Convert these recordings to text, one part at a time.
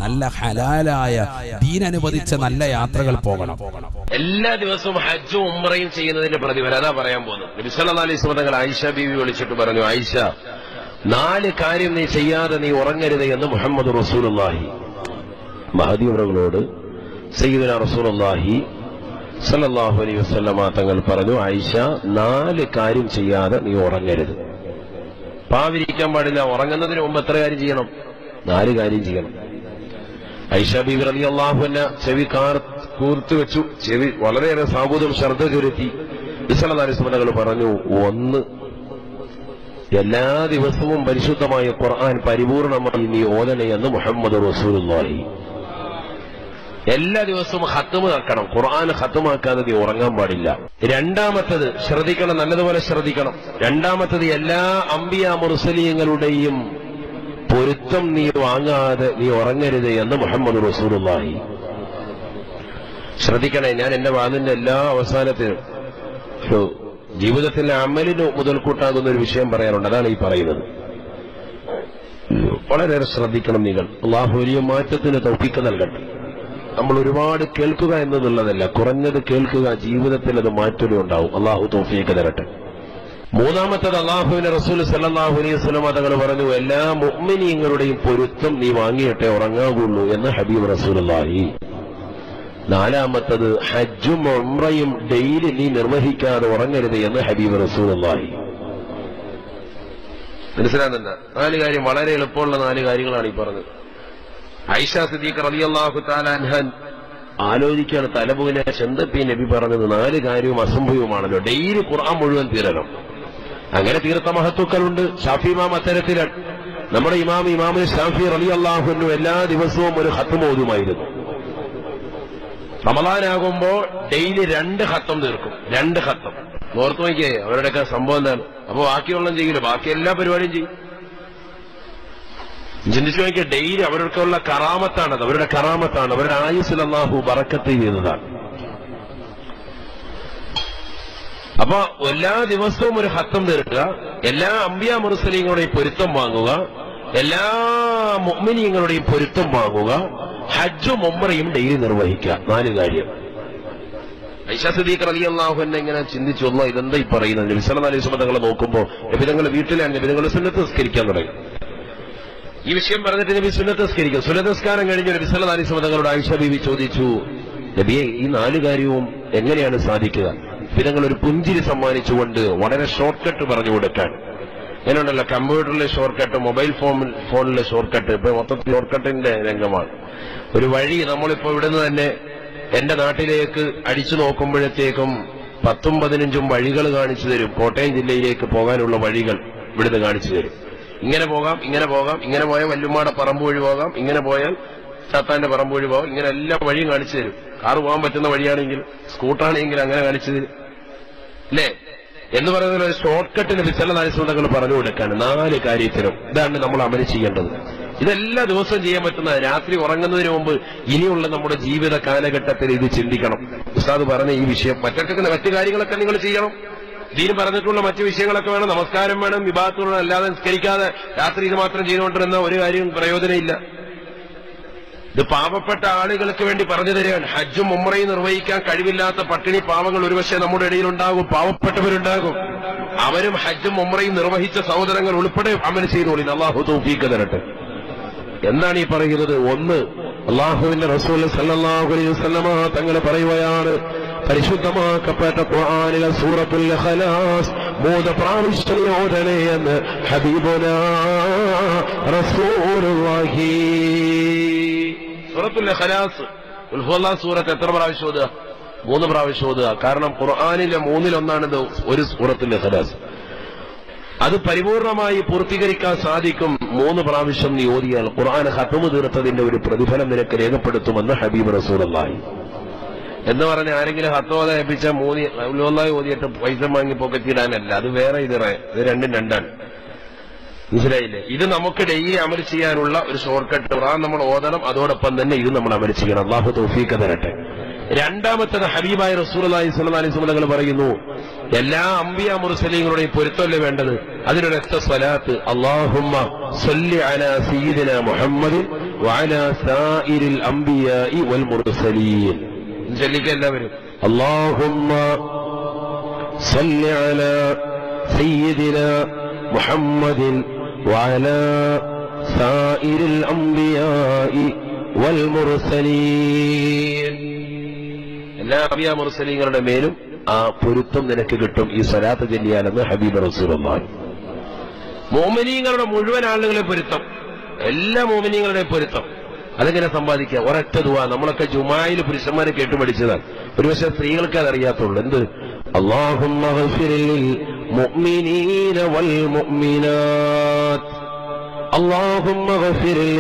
നല്ല ഹലാലായ ദീൻ അനുവദിച്ച നല്ല യാത്രകൾ പോകണം. എല്ലാ ദിവസവും ഹജ്ജും ഉംറയും ചെയ്യുന്നതിന്റെ പ്രതിഫലം അതാ പറയാൻ പോകുന്നത്. നബി സല്ലല്ലാഹു അലൈഹി വസല്ലം തങ്ങൾ ആയിഷ ബീവി വിളിച്ചിട്ട് പറഞ്ഞു, ആയിഷ, 4 കാര്യം നീ ചെയ്യാതെ നീ ഉറങ്ങരുത് എന്ന് മുഹമ്മദ് റസൂലുള്ളാഹി മഹദി അവറുകളോട് സയ്യിദുനാ റസൂലുള്ളാഹി സല്ലല്ലാഹു അലൈഹി വസല്ലം തങ്ങൾ പറഞ്ഞു, ആയിഷ, 4 കാര്യം ചെയ്യാതെ നീ ഉറങ്ങരുത്. പാവിരിക്കാൻ പാടില്ല. ഉറങ്ങുന്നതിന് മുമ്പ് എത്ര കാര്യം ചെയ്യണം? 4 കാര്യം ചെയ്യണം. ആയിഷ ബീവി റളിയല്ലാഹു അൻഹ ചെവി കൂർത്തു വെച്ചു. ചെവി വളരെയേറെ സാബൂതം ശ്രദ്ധ ചുരുത്തി. സല്ലല്ലാഹു അലൈഹി വസല്ലം തങ്ങൾ പറഞ്ഞു, 1, എല്ലാ ദിവസവും പരിശുദ്ധമായ ഖുർആൻ പരിപൂർണമായി നീ ഓതണേ എന്ന് മുഹമ്മദ് റസൂലുള്ളാഹി. എല്ലാ ദിവസവും ഖത്മ് ആക്കണം. ഖുർആൻ ഖത്മാക്കാതെ നീ ഉറങ്ങാൻ പാടില്ല. രണ്ടാമത്തത് ശ്രദ്ധിക്കണം, നല്ലതുപോലെ ശ്രദ്ധിക്കണം. രണ്ടാമത്തത് എല്ലാ അംബിയ മുർസലീങ്ങളുടെയും പൊരുത്തം നീ വാങ്ങാതെ നീ ഉറങ്ങരുത് എന്ന് മുഹമ്മദ് റസൂലുള്ളാഹി. ശ്രദ്ധിക്കണേ, ഞാൻ എന്റെ വാദിന്റെ എല്ലാ അവസാനത്തിനും ജീവിതത്തിലെ അമലിന് മുതൽക്കൂട്ടാകുന്ന ഒരു വിഷയം പറയാറുണ്ട്. അതാണ് ഈ പറയുന്നത്. വളരെയേറെ ശ്രദ്ധിക്കണം നിങ്ങൾ. അല്ലാഹു വലിയ മാറ്റത്തിന് തൗഫീഖ് നൽകട്ടെ. നമ്മൾ ഒരുപാട് കേൾക്കുക എന്നതുള്ളതല്ല, കുറഞ്ഞത് കേൾക്കുക, ജീവിതത്തിൽ അത് മാറ്റം ഉണ്ടാവും. അല്ലാഹു തൗഫീഖ് തരട്ടെ. മൂന്നാമത്തത് അല്ലാഹുവിന്റെ റസൂൽ സല്ലല്ലാഹു അലൈഹി വസല്ലം തങ്ങൾ പറഞ്ഞു, എല്ലാ മുഅ്മിനീങ്ങളുടെയും പൊരുത്തം നീ വാങ്ങിയിട്ടേ ഉറങ്ങാവുള്ളൂ എന്ന് ഹബീബ് റസൂലുള്ളാഹി. നാലാമത്തത് ഹജ്ജും ഉംറയും ഡെയിലി നീ നിർവഹിക്കാതെ ഉറങ്ങരുത് എന്ന് ഹബീബ് റസൂലുള്ളാഹി. മനസ്സിലാകുന്നുണ്ട്? 4 കാര്യം വളരെ എളുപ്പമുള്ള 4 കാര്യങ്ങളാണ് ഈ പറഞ്ഞത്. ആയിഷ സിദ്ദീഖ റളിയല്ലാഹു തആല അൻഹ ആലോചിക്കുകയാണ്, തലമുവിനെ ചെന്തപ്പി നബി പറഞ്ഞത് 4 കാര്യവും അസംഭവമാണല്ലോ, ഡെയിലി ഖുർആൻ മുഴുവൻ തീരണം. അങ്ങനെ തീർത്ത മഹത്തുക്കളുണ്ട്. ഷാഫി ഇമാം അത്തരത്തിലാണ്. നമ്മുടെ ഇമാം ഷാഫി റളിയല്ലാഹു അൻഹു എല്ലാ ദിവസവും ഒരു ഖത്മ് ഓതുമായിരുന്നു. റമളാനാകുമ്പോ ഡെയിലി 2 ഖത്ം തീർക്കും. 2 ഖത്ം. ഓർത്തു നോക്കിയേ അവരുടെയൊക്കെ സംഭവം എന്താണ്. അപ്പൊ ബാക്കിയുള്ള ചെയ്യില്ല, ബാക്കി എല്ലാ പരിപാടിയും ചെയ്യും. ചിന്തിച്ചു നോക്കിയ ഡെയിലി അവർക്കുള്ള കറാമത്താണത്. അവരുടെ കറാമത്താണ്. അവരുടെ ആയുസ്സിൽ അല്ലാഹു ബറക്കത്ത് ചെയ്യുന്നതാണ്. അപ്പൊ എല്ലാ ദിവസവും ഒരു ഖത്ം തീർക്കുക, എല്ലാ അംബിയ മുർസലീങ്ങളുടെയും പൊരുത്തം വാങ്ങുക, എല്ലാ മുഅ്മിനീങ്ങളുടെയും പൊരുത്തം വാങ്ങുക, ഹജ്ജും ഉംറയും ഡെയിലി നിർവഹിക്കുക. 4 കാര്യം. ആയിഷ സിദ്ദീഖ റളിയല്ലാഹു അൻഹ ഇങ്ങനെ ചിന്തിച്ചു, അല്ലാഹ് ഇതെന്താ ഈ പറയുന്നത്? നബി സല്ലല്ലാഹു അലൈഹി വസല്ലം തങ്ങളെ നോക്കുമ്പോൾ നബി തങ്ങളുടെ വീട്ടിലാണ് നബി തങ്ങൾ സുന്നത്ത് നിസ്കരിക്കാൻ തുടങ്ങി. ഈ വിഷയം പറഞ്ഞിട്ട് നബി സുന്നത്ത് നിസ്കരിക്കും. സുന്നത്ത് നിസ്കാരം കഴിഞ്ഞ് നബി സല്ലല്ലാഹു അലൈഹി വസല്ലം തങ്ങളോട് ആയിഷ ബീവി ചോദിച്ചു, നബിയെ, ഈ 4 കാര്യവും എങ്ങനെയാണ് സാധിക്കുക? നബി തങ്ങൾ ഒരു പുഞ്ചിരി സമ്മാനിച്ചുകൊണ്ട് വളരെ ഷോർട്ട് കട്ട് പറഞ്ഞു കൊടുക്കാൻ. അങ്ങനെയുണ്ടല്ലോ, കമ്പ്യൂട്ടറിലെ ഷോർട്ട് കട്ട്, മൊബൈൽ ഫോണിലെ ഷോർട്ട് കട്ട്. ഇപ്പൊ മൊത്തത്തിൽ ഷോർട്ട് കട്ടിന്റെ രംഗമാണ്. ഒരു വഴി നമ്മളിപ്പോ ഇവിടുന്ന് തന്നെ എന്റെ നാട്ടിലേക്ക് അടിച്ചു നോക്കുമ്പോഴത്തേക്കും 10ഉം 15ഉം വഴികൾ കാണിച്ചു തരും. കോട്ടയം ജില്ലയിലേക്ക് പോകാനുള്ള വഴികൾ ഇവിടുന്ന് കാണിച്ചു തരും. ഇങ്ങനെ പോകാം, ഇങ്ങനെ പോകാം, ഇങ്ങനെ പോയാൽ വല്ലുമ്മാടെ പറമ്പ് വഴി പോകാം, ഇങ്ങനെ പോയാൽ ചാത്താന്റെ പറമ്പ് വഴി പോകാം. ഇങ്ങനെ എല്ലാ വഴിയും കാണിച്ചു തരും. കാറ് പോകാൻ പറ്റുന്ന വഴിയാണെങ്കിൽ, സ്കൂട്ടാണെങ്കിൽ അങ്ങനെ കാണിച്ചു തരും. അല്ലേ? എന്ന് പറയുന്ന ഒരു ഷോർട്ട് കട്ടിന് വിശലനായസുകൾ പറഞ്ഞു കൊടുക്കാൻ 4 കാര്യത്തിനും. ഇതാണ് നമ്മൾ അമല് ചെയ്യേണ്ടത്. ഇതെല്ലാ ദിവസവും ചെയ്യാൻ പറ്റുന്ന, രാത്രി ഉറങ്ങുന്നതിന് മുമ്പ് ഇനിയുള്ള നമ്മുടെ ജീവിത കാലഘട്ടത്തിൽ ഇത് ചിന്തിക്കണം. ഉസ്താദ് പറഞ്ഞ ഈ വിഷയം മറ്റു കാര്യങ്ങളൊക്കെ നിങ്ങൾ ചെയ്യണം. ദീൻ പറഞ്ഞിട്ടുള്ള മറ്റു വിഷയങ്ങളൊക്കെ വേണം. നമസ്കാരം വേണം, വിഭാഗത്തുള്ള, അല്ലാതെ നിസ്കരിക്കാതെ രാത്രി ഇത് മാത്രം ചെയ്തുകൊണ്ടിരുന്ന ഒരു കാര്യവും പ്രയോജനമില്ല. ഇത് പാവപ്പെട്ട ആളുകൾക്ക് വേണ്ടി പറഞ്ഞു തരികയാണ്. ഹജ്ജും ഉംറയും നിർവഹിക്കാൻ കഴിവില്ലാത്ത പട്ടിണി പാവങ്ങൾ ഒരുപക്ഷെ നമ്മുടെ ഇടയിലുണ്ടാകും, പാവപ്പെട്ടവരുണ്ടാകും. അവരും ഹജ്ജും ഉംറയും നിർവഹിച്ച സഹോദരങ്ങൾ ഉൾപ്പെടെ അമൽ ചെയ്തോളി. അല്ലാഹു തൗഫീഖ് തരട്ടെ. എന്താണ് ഈ പറയുന്നത്? 1, അല്ലാഹുവിന്റെ റസൂൽ സല്ലല്ലാഹു അലൈഹി വസല്ലമ തങ്ങൾ പറയുകയാണ്, പരിശുദ്ധമാക്കപ്പെട്ട ഖുർആനിലെ സൂറത്തുൽ ഇഖ്ലാസ് 3 പ്രാവശ്യം ഓതണേ എന്ന് ഹബീബുനാ റസൂലുള്ളാഹി. സൂറത്തുൽ ഇഖ്ലാസ് ഖുൽ ഹുവല്ലാഹ് സൂറത്ത് എത്ര പ്രാവശ്യം ഓതുക? 3 പ്രാവശ്യം ഓതുക. കാരണം ഖുർആനിലെ 3-1 ഒരു സൂറത്തുൽ ഇഖ്ലാസ്. അത് പരിപൂർണമായി പൂർത്തീകരിക്കാൻ സാധിക്കും 3 പ്രാവശ്യം നീ ഓതിയാൽ. ഖുർആൻ ഖത്മ് തീർത്തതിന്റെ ഒരു പ്രതിഫലം നിനക്ക് രേഖപ്പെടുത്തുമെന്ന് ഹബീബ് റസൂലുള്ളാഹി. എന്ന് പറഞ്ഞ ആരെങ്കിലും ഹത്തോത ഏൽപ്പിച്ച 3 ഓതിയിട്ട് പൈസ വാങ്ങി പോക്കറ്റിടാനല്ല, അത് വേറെ. ഇത് 2ഉം 2ആണ്. മനസ്സിലായില്ലേ? ഇത് നമുക്ക് ഡെയിലി അമൽ ചെയ്യാനുള്ള ഒരു ഷോർട്ട് കട്ട്. ഖുർആൻ നമ്മൾ ഓതണം, അതോടൊപ്പം തന്നെ ഇത് നമ്മൾ അമൽ ചെയ്യണം. അല്ലാഹു തൗഫീഖ് തരട്ടെ. രണ്ടാമത്തേത് ഹബീബായ റസൂലുള്ളാഹി സ്വല്ലല്ലാഹു അലൈഹി വസല്ലം തങ്ങൾ പറയുന്നു, എല്ലാ അംബിയ മുർസലീങ്ങളുടെയും പൊരുത്തമല്ലേ വേണ്ടത്? അതിനൊരൊറ്റ സ്വലാത്ത്, അല്ലാഹുമ്മ സ്വല്ലി അലാ സയ്യിദിനാ മുഹമ്മദ് وعلى سائر الأنبياء والمرسلين. എല്ലാവരും اللهم صل على سيدنا محمد وعلى سائر الأنبياء والمرسلين. എല്ലാ അമ്പിയാ മുർസലീങ്ങളുടെ മേലും ആ പൊരുത്തം നിനക്ക് കിട്ടും ഈ സ്വലാത്ത് ചൊല്ലിയാലെന്ന് ഹബീബ് റസൂലുള്ളാഹി. മുഅ്മിനീങ്ങളുടെ മുഴുവൻ ആളുകളെ പൊരുത്തം, എല്ലാ മുഅ്മിനീങ്ങളുടെയും പൊരുത്തം അതെങ്ങനെ സമ്പാദിക്കുക? ഒരൊറ്റ ദുആ. നമ്മളൊക്കെ ജുമായിൽ പുരുഷന്മാരെ കേട്ടുപഠിച്ചതാണ്. ഒരുപക്ഷെ സ്ത്രീകൾക്ക് അതറിയാത്തുള്ളൂ. എന്ത്? അല്ലാഹുമ്മ ഗഫിറിൽ മുഅ്മിനീന വൽ മുഅ്മിനാത്ത്, അല്ലാഹുമ്മ ഗഫിറിൽ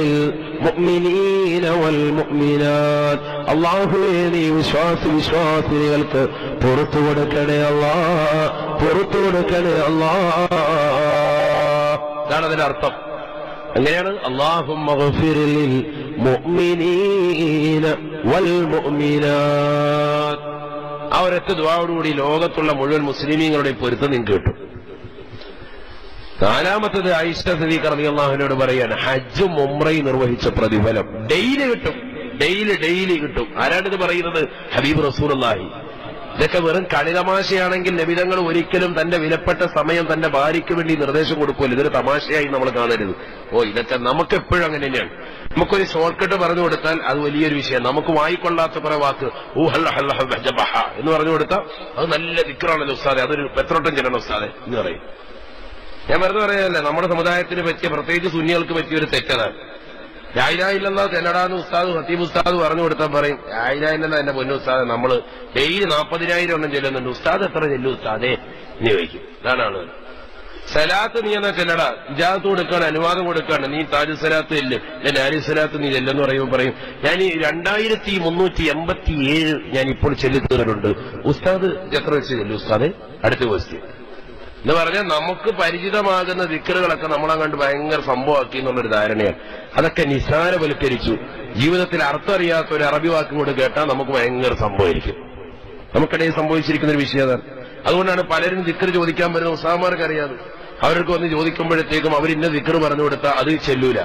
മുഅ്മിനീന വൽ മുഅ്മിനാത്ത്. അല്ലാഹുവേ നീ വിശ്വാസികൾക്ക് പുറത്തു കൊടുക്കണേ അല്ലാഹ്, പുറത്തു കൊടുക്കണേ അല്ലാഹ്. ഇതാണ് അതിന്റെ അർത്ഥം. അങ്ങനെയാണ് അല്ലാഹുമ്മ ഗഫിറിൽ മുഅ്മിനീന വൽ മുഅ്മിനാത്ത്. ആ ഒരൊറ്റ ദുആയോടുകൂടി ലോകത്തുള്ള മുഴുവൻ മുസ്ലിമീങ്ങളുടെ പൊരുത്തം നിങ്ങൾക്ക് കിട്ടും. നാലാമത്തത് ആയിഷ സിദ്ദീഖ റളിയല്ലാഹു അൻഹയോട് പറയാണ്, ഹജ്ജും ഉംറയും നിർവഹിച്ച പ്രതിഫലം ഡെയിലി കിട്ടും, ഡെയിലി കിട്ടും. ആരാണിത് പറയുന്നത്? ഹബീബ് റസൂലുള്ളാഹി. ഇതൊക്കെ വെറും കളിതമാശയാണെങ്കിൽ നബിതങ്ങൾ ഒരിക്കലും തന്റെ വിലപ്പെട്ട സമയം തന്റെ ഭാര്യയ്ക്ക് വേണ്ടി നിർദ്ദേശം കൊടുക്കുമല്ലോ. ഇതൊരു തമാശയായി നമ്മൾ കാണരുത്. ഇതൊക്കെ നമുക്ക് എപ്പോഴും അങ്ങനെ തന്നെയാണ്. നമുക്കൊരു ഷോർട്ട് കട്ട് പറഞ്ഞു കൊടുത്താൽ അത് വലിയൊരു വിഷയം. നമുക്ക് വായിക്കൊള്ളാത്ത കുറെ വാക്ക് എന്ന് പറഞ്ഞു കൊടുത്താൽ അത് നല്ല ദിക്റാണല്ലോ ഉസ്താദെ, അതൊരു പെത്രോട്ടം ചെല്ലണം ഉസ്താദെ എന്ന് പറയും. ഞാൻ വെറുതെ പറയാനല്ല, നമ്മുടെ സമുദായത്തിന് പറ്റിയ, പ്രത്യേകിച്ച് സുന്നികൾക്ക് പറ്റിയ ഒരു തെറ്റതാണ്. ലാ ഇലാഹ ഇല്ലല്ലാഹ് ചെല്ലടാന്ന് ഉസ്താദ് ഖത്തീബ് ഉസ്താദ് പറഞ്ഞു കൊടുത്താൽ പറയും, ലാ ഇലാഹ ഇല്ലല്ലാഹ് എന്റെ പൊന്നു ഉസ്താദ് നമ്മൾ ഡെയിലി 40,000 എണ്ണം ചെല്ലുന്നുണ്ട്, ഉസ്താദ് എത്ര ചെല്ലും ഉസ്താദേ എന്ന് ചോദിക്കും. അതാണ് സലാത്ത്. നീ എന്നാ ചെല്ലടാ, ഇജാസത്ത് കൊടുക്കാണ്, അനുവാദം കൊടുക്കാണ്, നീ താജ് സലാത്ത് ചെല്ല്, ഞാൻ ആരി സലാത്ത് നീ ചെല്ലെന്ന് പറയുമ്പോൾ പറയും, ഞാൻ ഈ 2387 ഞാൻ ഇപ്പോൾ ചെല്ലിത്തീറുന്നുണ്ട്, ഉസ്താദ് എത്ര വെച്ച് ചെല്ലും ഉസ്താദേ? അടുത്ത ക്വസ്റ്റ്യൻ എന്ന് പറഞ്ഞാൽ നമുക്ക് പരിചിതമാകുന്ന ദിക്റുകളൊക്കെ നമ്മളങ്ങാണ്ട് ഭയങ്കര സംഭവമാക്കി എന്നുള്ളൊരു ധാരണയാണ്. അതൊക്കെ നിസാരവൽക്കരിച്ചു. ജീവിതത്തിൽ അർത്ഥം അറിയാത്ത ഒരു അറബി വാക്കും കൂടെ കേട്ടാൽ നമുക്ക് ഭയങ്കര സംഭവമായിരിക്കും. നമുക്കിടയിൽ സംഭവിച്ചിരിക്കുന്ന ഒരു വിഷയം അതാണ്. അതുകൊണ്ടാണ് പലരും ദിക്റ് ചോദിക്കാൻ വരുന്ന ഉസ്താദന്മാർക്ക് അറിയാതെ അവർക്ക് വന്ന് ചോദിക്കുമ്പോഴത്തേക്കും അവരിന്ന ദിക്റ് പറഞ്ഞു കൊടുത്താൽ അത് ചെല്ലൂല.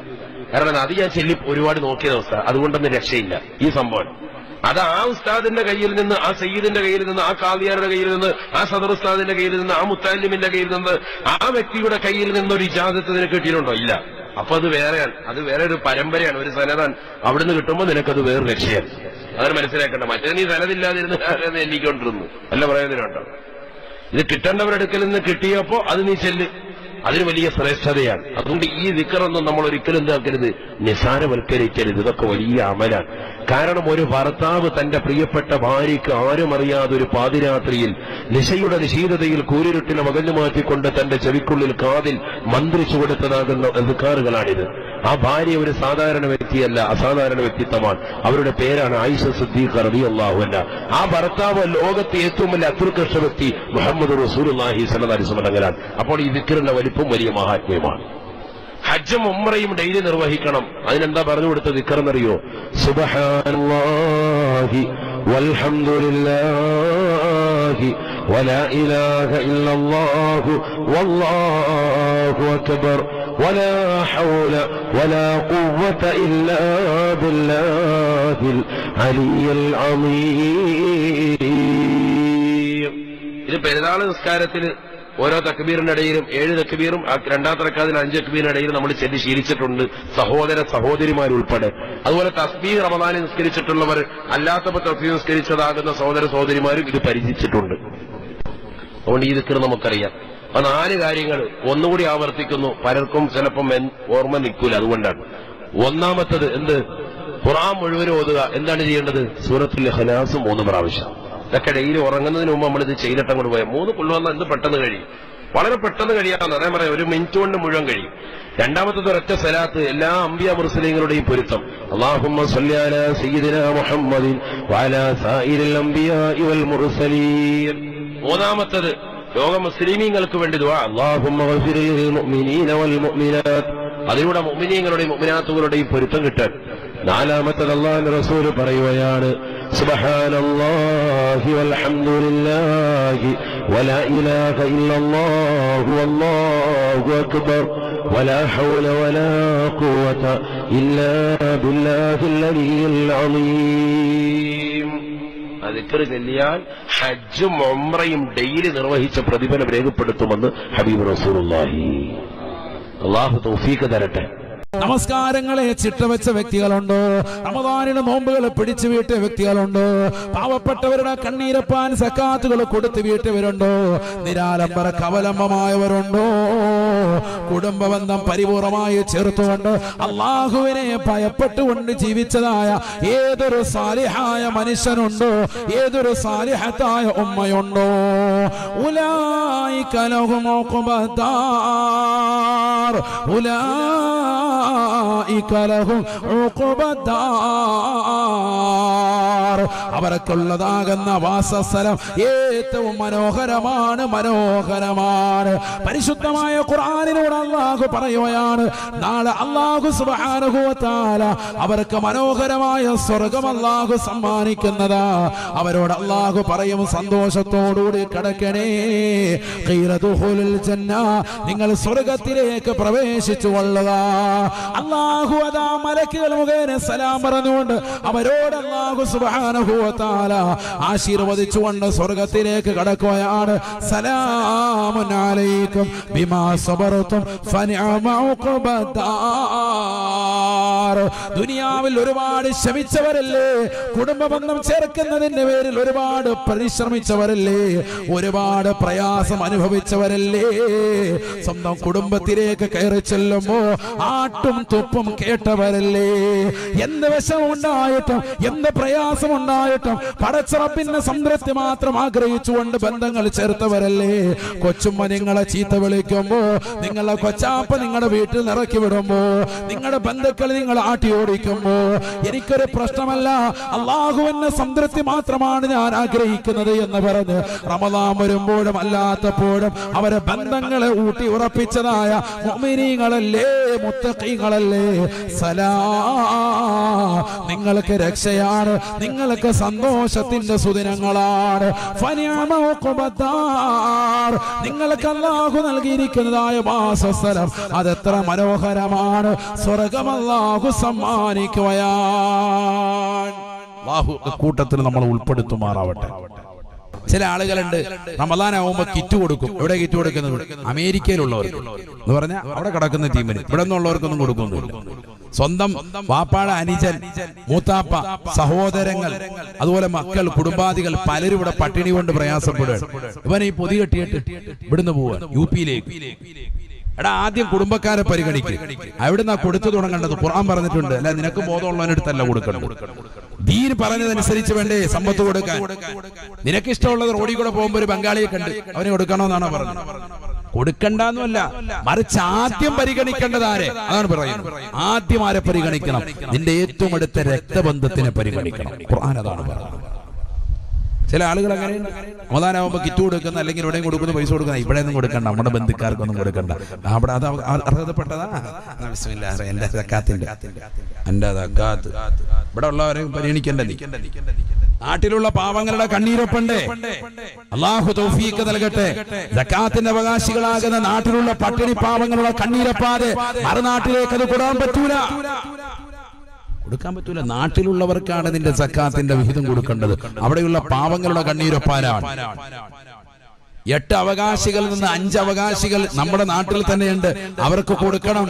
കാരണം അത് ഞാൻ ചെല്ലി ഒരുപാട് നോക്കിയത് അവസ്ഥ, അതുകൊണ്ടൊന്നും രക്ഷയില്ല. ഈ സംഭവം അത് ആ ഉസ്താദിന്റെ കയ്യിൽ നിന്ന്, ആ സയ്യിദിന്റെ കയ്യിൽ നിന്ന്, ആ കാദിയാരുടെ കയ്യിൽ നിന്ന്, ആ സദർ ഉസ്താദിന്റെ കയ്യിൽ നിന്ന്, ആ മുത്തല്ലിമിന്റെ കയ്യിൽ നിന്ന്, ആ വ്യക്തിയുടെ കയ്യിൽ നിന്നൊരു ഇജാസത്ത് നിനക്ക് കിട്ടിയിട്ടുണ്ടോ? ഇല്ല. അപ്പൊ അത് വേറെയാണ്, അത് വേറെ ഒരു പരമ്പരയാണ്, ഒരു സനതാണ്. അവിടുന്ന് കിട്ടുമ്പോൾ നിനക്കത് വേറെ രക്ഷയാണ്. അതാണ് മനസ്സിലാക്കേണ്ട. മറ്റേ നീ സനദില്ലാതിരുന്ന് എണ്ണിക്കൊണ്ടിരുന്നു അല്ല പറയുന്നതിനുണ്ടോ. ഇത് കിട്ടേണ്ടവരുടെ അടുക്കൽ നിന്ന് കിട്ടിയപ്പോ അത് നീ ചെല്ല്, അതിന് വലിയ ശ്രേഷ്ഠതയാണ്. അതുകൊണ്ട് ഈ ദിക്റൊന്നും നമ്മൾ ഒരിക്കലും എന്താക്കരുത്, നിസാരവൽക്കരിക്കരുത്. ഇതൊക്കെ വലിയ അമലാണ്. കാരണം ഒരു ഭർത്താവ് തന്റെ പ്രിയപ്പെട്ട ഭാര്യയ്ക്ക് ആരും അറിയാതെ ഒരു പാതിരാത്രിയിൽ നിശയുടെ നിശീതതയിൽ കൂരിരുട്ടിനെ വകഞ്ഞു മാറ്റിക്കൊണ്ട് തന്റെ ചെവിക്കുള്ളിൽ കാതിൽ മന്ത്രിച്ചു കൊടുത്തതാകുന്ന ദിക്റുകളാണിത്. ആ ഭാര്യ ഒരു സാധാരണ വ്യക്തിയല്ല, അസാധാരണ വ്യക്തിത്വമാണ്. അവരുടെ പേരാണ് ആയിഷ സിദ്ദീഖ റളിയല്ലാഹു അൻഹ. ആ ഭർത്താവ് ലോകത്തെ ഏറ്റവും വലിയ അത്യുത്കൃഷ്ട വ്യക്തി മുഹമ്മദ് റസൂലുള്ളാഹി സ്വല്ലല്ലാഹു അലൈഹി വസല്ലം. അപ്പോൾ ഈ ദിക്റിന്റെ വലിപ്പം വലിയ മഹാത്മ്യമാണ്. ഹജ്ജും ഉംറയും ഡെയിലി നിർവഹിക്കണം. അതിനെന്താ പറഞ്ഞു കൊടുത്ത ദിക്റെന്നറിയോ? സുബ്ഹാനല്ലാഹി വൽഹംദുലില്ലാഹി വലാ ഇലാഹ ഇല്ലല്ലാഹു വല്ലാഹു അക്ബർ വലാ ഹൗല വലാ ഖുവത ഇല്ലാ ബില്ലാഹിൽ അലിയ്യിൽ അളീം. ഇത് പെരുന്നാൾ നിസ്കാരത്തിൽ ഓരോ തക്ബീറിന്റെ ഇടയിലും 7 തക്ബീറും രണ്ടാമത്തെ റക്അത്തിൽ 5 തക്ബീറിന്റെ ഇടയിലും നമ്മൾ ചെല്ലി ശീലിച്ചിട്ടുണ്ട്, സഹോദര സഹോദരിമാരുൾപ്പെടെ. അതുപോലെ തസ്ബീഹ് റമദാനിൽ നിസ്കരിച്ചിട്ടുള്ളവർ അല്ലാത്തപ്പോൾ തസ്ബീഹ് നിസ്കരിച്ചതാകുന്ന സഹോദര സഹോദരിമാരും ഇത് പരിചയിച്ചിട്ടുണ്ട്. അതുകൊണ്ട് ഈ ദിക്ർ നമുക്കറിയാം. ആ 4 കാര്യങ്ങൾ ഒന്നുകൂടി ആവർത്തിക്കുന്നു, പലർക്കും ചിലപ്പം ഓർമ്മ നിൽക്കൂല. അതുകൊണ്ടാണ് ഒന്നാമത്തത് എന്ത്? ഖുർആൻ മുഴുവനും ഓതുക. എന്താണ് ചെയ്യേണ്ടത്? സൂറത്തുൽ ഇഖ്ലാസ് 3 പ്രാവശ്യം. ഇതൊക്കെ ഡെയിലി ഉറങ്ങുന്നതിന് മുമ്പ് നമ്മളിത് ചെയ്തിട്ട് അങ്ങോട്ട് പോയാൽ 3 കൊള്ളുവന്നാൽ എന്ത് പെട്ടെന്ന് കഴിയും, വളരെ പെട്ടെന്ന് കഴിയാമെന്ന് അതേ പറയാം. 1 മിനിറ്റ് കൊണ്ട് മുഴുവൻ കഴിയും. രണ്ടാമത്തത് ഒരൊറ്റ സലാത്ത്, എല്ലാ അമ്പിയ മുർസലീങ്ങളുടെയും പൊരുത്തം. അല്ലാഹുമ്മ സ്വല്ലി അലാ സയ്യിദിനാ മുഹമ്മദിൻ വഅലാ സായിരിൽ അംബിയാഇ വൽ മുർസലീൻ. മൂന്നാമത്തത് ലോക മുസ്ലിമീങ്ങൾക്ക് വേണ്ടി ദുആ, അല്ലാഹുമ്മ ഗഫിറിൽ മുഅ്മിനീന വൽ മുഅ്മിനാത്ത്. അതിലൂടെ മുഅ്മിനീങ്ങളുടെയും മുഅ്മിനാത്തുകളുടെയും പൊരുത്തം കിട്ടാൻ. നാലാമത്തത് അല്ലാഹുവിന്റെ റസൂൽ പറയുകയാണ്, സുബ്ഹാനല്ലാഹി വൽഹംദുലില്ലാഹി വലാ ഇലാഹ ഇല്ലല്ലാഹു വല്ലാഹു അക്ബർ ولا حول ولا قوة إلا بالله العلي العظيم. ദിക്ർ ചൊല്ലിയാൽ ഹജ്ജും ഉംറയും ഡെയിലി നിർവഹിച്ച പ്രതിഫലം രേഖപ്പെടുത്തുമെന്ന് ഹബീബ് റസൂലുള്ളാഹി. അല്ലാഹു തൗഫീഖ് തരട്ടെ. നമസ്കാരങ്ങളെ ചിട്ടവെച്ച വ്യക്തികളുണ്ടോ? റമദാനിന് നോമ്പുകൾ പിടിച്ചു വീട്ടിയ വ്യക്തികളുണ്ടോ? പാവപ്പെട്ടവരുടെ കണ്ണീരപ്പാൻ സക്കാത്തുകൾ കൊടുത്തു വീട്ടിയവരുണ്ടോ? നിരാലംബര കവലംബമായവരുണ്ടോ? കുടുംബബന്ധം പരിപൂർണമായി ചേർത്തുകൊണ്ട് അള്ളാഹുവിനെ ഭയപ്പെട്ടുകൊണ്ട് ജീവിച്ചതായ ഏതൊരു സാലിഹായ മനുഷ്യനുണ്ടോ? ഏതൊരു സാലിഹത്തായ ഉമ്മയുണ്ടോ? ഉലൈക ലഹും ഉഖബദ്ദാർ, അവർക്കുള്ളതാകുന്ന വാസസ്ഥലം ഏറ്റവും മനോഹരമാണ്. പരിശുദ്ധമായ ഖുർആനിലൂടെ അല്ലാഹു പറയുകയാണ്, നാളെ അല്ലാഹു സുബ്ഹാനഹു വ തആല അവർക്ക് മനോഹരമായ സ്വർഗ്ഗം അല്ലാഹു സമ്മാനിക്കുന്നതാ. അവരോട് അല്ലാഹു പറയും, സന്തോഷത്തോടുകൂടി കടക്കണേ, ഖീല ദുഖുലുൽ ജന്ന, നിങ്ങൾ സ്വർഗ്ഗത്തിലേക്ക് പ്രവേശിച്ചു കൊള്ളുക. അല്ലാഹു അതാ മലക്കുകൾ മുഖേന സലാം പറഞ്ഞുകൊണ്ട് അവരോട് അല്ലാഹു സുബ്ഹാനഹു വ തആല ആശീർവദിച്ചുകൊണ്ട് സ്വർഗ്ഗത്തിലേക്ക് കടക്കുകയാണ്. സലാമുൻ അലൈക്കും ബിമാ സബറതും ഫനിഅമ ഉഖബദ്ദാർ. ദുനിയാവിൽ ഒരുപാട് ശ്രമിച്ചവരല്ലേ, കുടുംബബന്ധം ചേർക്കുന്നതിന്റെ പേരിൽ ഒരുപാട് പരിശ്രമിച്ചവരല്ലേ, ഒരുപാട് പ്രയാസം അനുഭവിച്ചവരല്ലേ, സ്വന്തം കുടുംബത്തിലേക്ക് കയറി ചെല്ലുമ്പോ ആട്ടും തുപ്പും കേട്ടവരല്ലേ, എന്ത് വിഷമുണ്ടായിട്ടും എന്ത് പ്രയാസമുണ്ടായിട്ടും പടച്ചറപ്പിന്റെ സംതൃപ്തി മാത്രം ആഗ്രഹിച്ചുകൊണ്ട് ബന്ധങ്ങൾ ചേർത്തവരല്ലേ. കൊച്ചുമ്മ നിങ്ങളെ ചീത്ത വിളിക്കുമ്പോ, നിങ്ങളെ കൊച്ചാപ്പ നിങ്ങളുടെ വീട്ടിൽ നിറക്കി വിടുമ്പോ, നിങ്ങളുടെ ബന്ധുക്കൾ നിങ്ങൾ ആട്ടി ഓടിക്കുമ്പോ, എനിക്കൊരു പ്രശ്നമല്ല, അള്ളാഹുവിന്റെ സംതൃപ്തി മാത്രമാണ് ഞാൻ ആഗ്രഹിക്കുന്നത് എന്ന് പറഞ്ഞ് റമദാൻ വരുമ്പോഴും അല്ലാത്തപ്പോഴും അവരെ ബന്ധങ്ങളെ ഊട്ടി ഉറപ്പിച്ചതായ മുഅ്മിനീങ്ങളല്ലേ, മുത്തഖീങ്ങളല്ലേ, നിങ്ങൾക്ക് രക്ഷയാണ്, നിങ്ങൾക്ക് സന്തോഷത്തിന്റെ സുദിനങ്ങളാണ്. നിങ്ങൾക്ക് അല്ലാഹു നൽകിയിരിക്കുന്നതായ വാസസ്ഥലം അതെത്ര മനോഹരമാണ്. സ്വർഗ്ഗം അല്ലാഹു സമ്മാനിക്കുകയാണ്. അല്ലാഹു കൂട്ടത്തിൽ നമ്മൾ ഉൾപ്പെടുത്തുമാറാവട്ടെ. ചില ആളുകളുണ്ട്, റമദാൻ ആവുമ്പോ കിറ്റ് കൊടുക്കും. എവിടെ കിറ്റ് കൊടുക്കുന്നത്? അമേരിക്കയിലുള്ളവർക്ക് എന്ന് പറഞ്ഞാൽ അവിടെ കിടക്കുന്ന ടീമിന്. ഇവിടെ നിന്നുള്ളവർക്കൊന്നും കൊടുക്കുന്നില്ല. സ്വന്തം വാപ്പാട അനുജൻ, മൂത്താപ്പ, സഹോദരങ്ങൾ, അതുപോലെ മക്കൾ, കുടുംബാദികൾ പലരും ഇവിടെ പട്ടിണി കൊണ്ട് പ്രയാസപ്പെടുകയാണ്. ഇവനെ ഈ പൊതി കെട്ടിയിട്ട് ഇവിടുന്ന് പോവാൻ യുപിയിലേക്ക്. എടാ, ആദ്യം കുടുംബക്കാരെ പരിഗണിക്കുക. അവിടുന്ന് കൊടുത്തു തുടങ്ങേണ്ടത്. ഖുർആൻ പറഞ്ഞിട്ടുണ്ട്, അല്ല നിനക്ക് ബോധമുള്ളവനടുത്തല്ല കൊടുക്കണം. ദീൻ പറഞ്ഞതനുസരിച്ച് വേണ്ടേ സമ്പത്ത് കൊടുക്കാൻ. നിനക്ക് ഇഷ്ടമുള്ളത് റോഡിൽ കൂടെ പോകുമ്പോ ഒരു ബംഗാളിയെ കണ്ട് അവന് കൊടുക്കണമെന്നാണ് പറഞ്ഞത്. കൊടുക്കണ്ടെന്നല്ല, മറിച്ച് ആദ്യം പരിഗണിക്കേണ്ടത് ആരെ? അതാണ് പറയുന്നത്. ആദ്യം ആരെ പരിഗണിക്കണം? നിന്റെ ഏറ്റവും അടുത്ത രക്തബന്ധത്തിനെ പരിഗണിക്കണം. ഖുർആൻ അതാണ് പറയുന്നത്. ചില ആളുകൾ അങ്ങനെ റമദാനാവുമ്പോ കിറ്റ് കൊടുക്കുന്ന, അല്ലെങ്കിൽ എവിടെയും കൊടുക്കുന്ന പൈസ കൊടുക്കുന്ന, ഇവിടെ ഒന്നും കൊടുക്കണ്ട, നമ്മുടെ ബന്ധുക്കാർക്കൊന്നും കൊടുക്കണ്ട, അവിടെ അത് അർഹതപ്പെട്ടതാ. എന്റെ സക്കാത്തിന്റെ ഇവിടെ ഉള്ളവരെ പരിഗണിക്കണ്ടേ? നാട്ടിലുള്ള പാവങ്ങളുടെ കണ്ണീരൊപ്പണ്ടേ? അല്ലാഹു തൗഫീഖ് നൽകട്ടെ. സക്കാത്തിന്റെ അവകാശികളാകുന്ന നാട്ടിലുള്ള പട്ടിണി പാവങ്ങളുടെ കണ്ണീരപ്പാതെ മറുനാട്ടിലേക്ക് അത് കൊടുക്കാൻ പറ്റൂല. നാട്ടിലുള്ളവർക്കാണ് നിന്റെ സക്കാത്തിന്റെ വിഹിതം കൊടുക്കേണ്ടത്. അവിടെയുള്ള പാവങ്ങളുടെ കണ്ണീരൊപ്പാനാണ്. 8 അവകാശികളിൽ നിന്ന് 5 അവകാശികൾ നമ്മുടെ നാട്ടിൽ തന്നെയുണ്ട്, അവർക്ക് കൊടുക്കണം.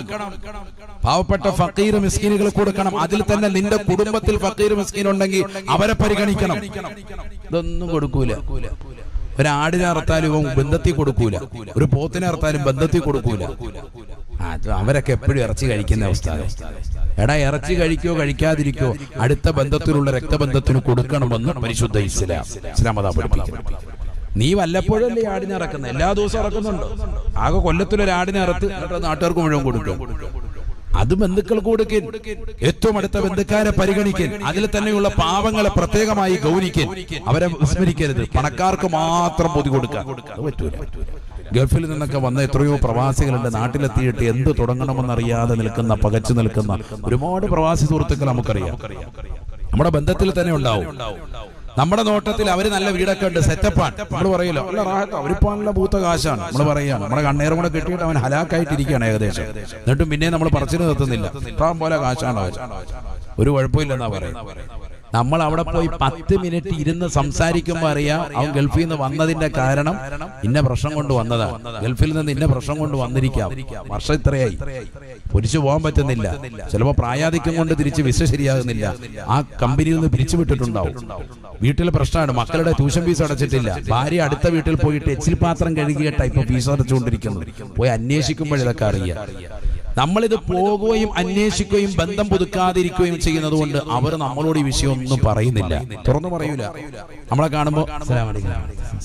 പാവപ്പെട്ട ഫക്കീർ മിസ്കീനുകൾ കൊടുക്കണം. അതിൽ തന്നെ നിന്റെ കുടുംബത്തിൽ ഫക്കീർ മിസ്കീൻ ഉണ്ടെങ്കിൽ അവരെ പരിഗണിക്കണം. ഇതൊന്നും കൊടുക്കൂല. ഒരാടിനെ അറുത്താലും ബന്ധത്തിൽ കൊടുക്കൂല, ഒരു പോത്തിനെ അറുത്താലും ബന്ധത്തിൽ കൊടുക്കൂല. അവരൊക്കെ എപ്പോഴും ഇറച്ചി കഴിക്കുന്ന അവസ്ഥ. എടാ, ഇറച്ചി കഴിക്കോ കഴിക്കാതിരിക്കോ അടുത്ത ബന്ധത്തിലുള്ള രക്തബന്ധത്തിന് കൊടുക്കണമെന്ന് പരിശുദ്ധ ഇസ്ലാം അതാ പഠിപ്പിക്കുന്നു. നീ വല്ലപ്പോഴും അല്ലേ ആടിനെ ഇറക്കുന്നത്? എല്ലാ ദിവസവും ഇറക്കുന്നുണ്ടോ? ആകെ കൊല്ലത്തിലൊരു ആടിനെ ഇറത്ത് നാട്ടുകാർക്ക് മുഴുവൻ കൊടുക്കും. അത് ബന്ധുക്കൾക്ക് കൊടുക്കൻ, ഏറ്റവും അടുത്ത ബന്ധുക്കാരെ പരിഗണിക്കൻ, അതിൽ തന്നെയുള്ള പാവങ്ങളെ പ്രത്യേകമായി ഗൗനിക്കൻ, അവരെ വിസ്മരിക്കരുത്. പണക്കാർക്ക് മാത്രം പൊതി കൊടുക്കാൻ പറ്റൂല. ഗൾഫിൽ നിന്നൊക്കെ വന്ന എത്രയോ പ്രവാസികളുണ്ട്, നാട്ടിലെത്തിയിട്ട് എന്ത് തുടങ്ങണമെന്നറിയാതെ നിൽക്കുന്ന, പകച്ചു നിൽക്കുന്ന ഒരുപാട് പ്രവാസി സുഹൃത്തുക്കൾ നമുക്കറിയാം. നമ്മുടെ ബന്ധത്തിൽ തന്നെ ഉണ്ടാവും. നമ്മുടെ നോട്ടത്തിൽ അവര് നല്ല വീടൊക്കെ ഉണ്ട്, സെറ്റപ്പാണ്. നമ്മൾ പറയില്ല അല്ല റാഹത്ത്, അവരിപ്പോ നല്ല പൂത്ത കാശാണ്. നമ്മൾ പറയുകയാണ് നമ്മുടെ കണ്ണേറും കൂടെ കിട്ടിയിട്ട് അവൻ ഹലാക്കായിട്ടിരിക്കുകയാണ് ഏകദേശം. എന്നിട്ടും പിന്നെ നമ്മൾ പറച്ചിന് നിർത്തുന്നില്ല, ഇപ്പം പോലെ കാശാണ് അവർ, ഒരു കുഴപ്പമില്ലെന്നാ പറയുന്നത്. നമ്മൾ അവിടെ പോയി 10 മിനിറ്റ് ഇരുന്ന് സംസാരിക്കുമ്പോൾ അറിയാം അവൻ ഗൾഫിൽ നിന്ന് വന്നതിന്റെ കാരണം ഇന്ന പ്രശ്നം കൊണ്ട് വന്നതാണ്, ഗൾഫിൽ നിന്ന് ഇന്ന പ്രശ്നം കൊണ്ട് വന്നിരിക്കാം, വർഷം ഇത്രയായി, പൊരിച്ചു പോകാൻ പറ്റുന്നില്ല, ചിലപ്പോൾ പ്രായാധിക്യം കൊണ്ട് തിരിച്ച് വിസ ശരിയാകുന്നില്ല, ആ കമ്പനിയിൽ നിന്ന് പിരിച്ചു വിട്ടിട്ടുണ്ടാവും, വീട്ടിലെ പ്രശ്നമാണ്, മക്കളുടെ ട്യൂഷൻ ഫീസ് അടച്ചിട്ടില്ല, ഭാര്യ അടുത്ത വീട്ടിൽ പോയിട്ട് എച്ചിൽ പാത്രം കഴുകിയിട്ടാ ഇപ്പൊ ഫീസ് അടച്ചുകൊണ്ടിരിക്കുന്നത്. പോയി അന്വേഷിക്കുമ്പോൾ ഇതൊക്കെ അറിയാം. നമ്മളിത് പോകുകയും അന്വേഷിക്കുകയും ബന്ധം പുതുക്കാതിരിക്കുകയും ചെയ്യുന്നത് കൊണ്ട് അവർ നമ്മളോട് ഈ വിഷയം ഒന്നും പറയുന്നില്ല, തുറന്നു പറയൂല. നമ്മളെ കാണുമ്പോ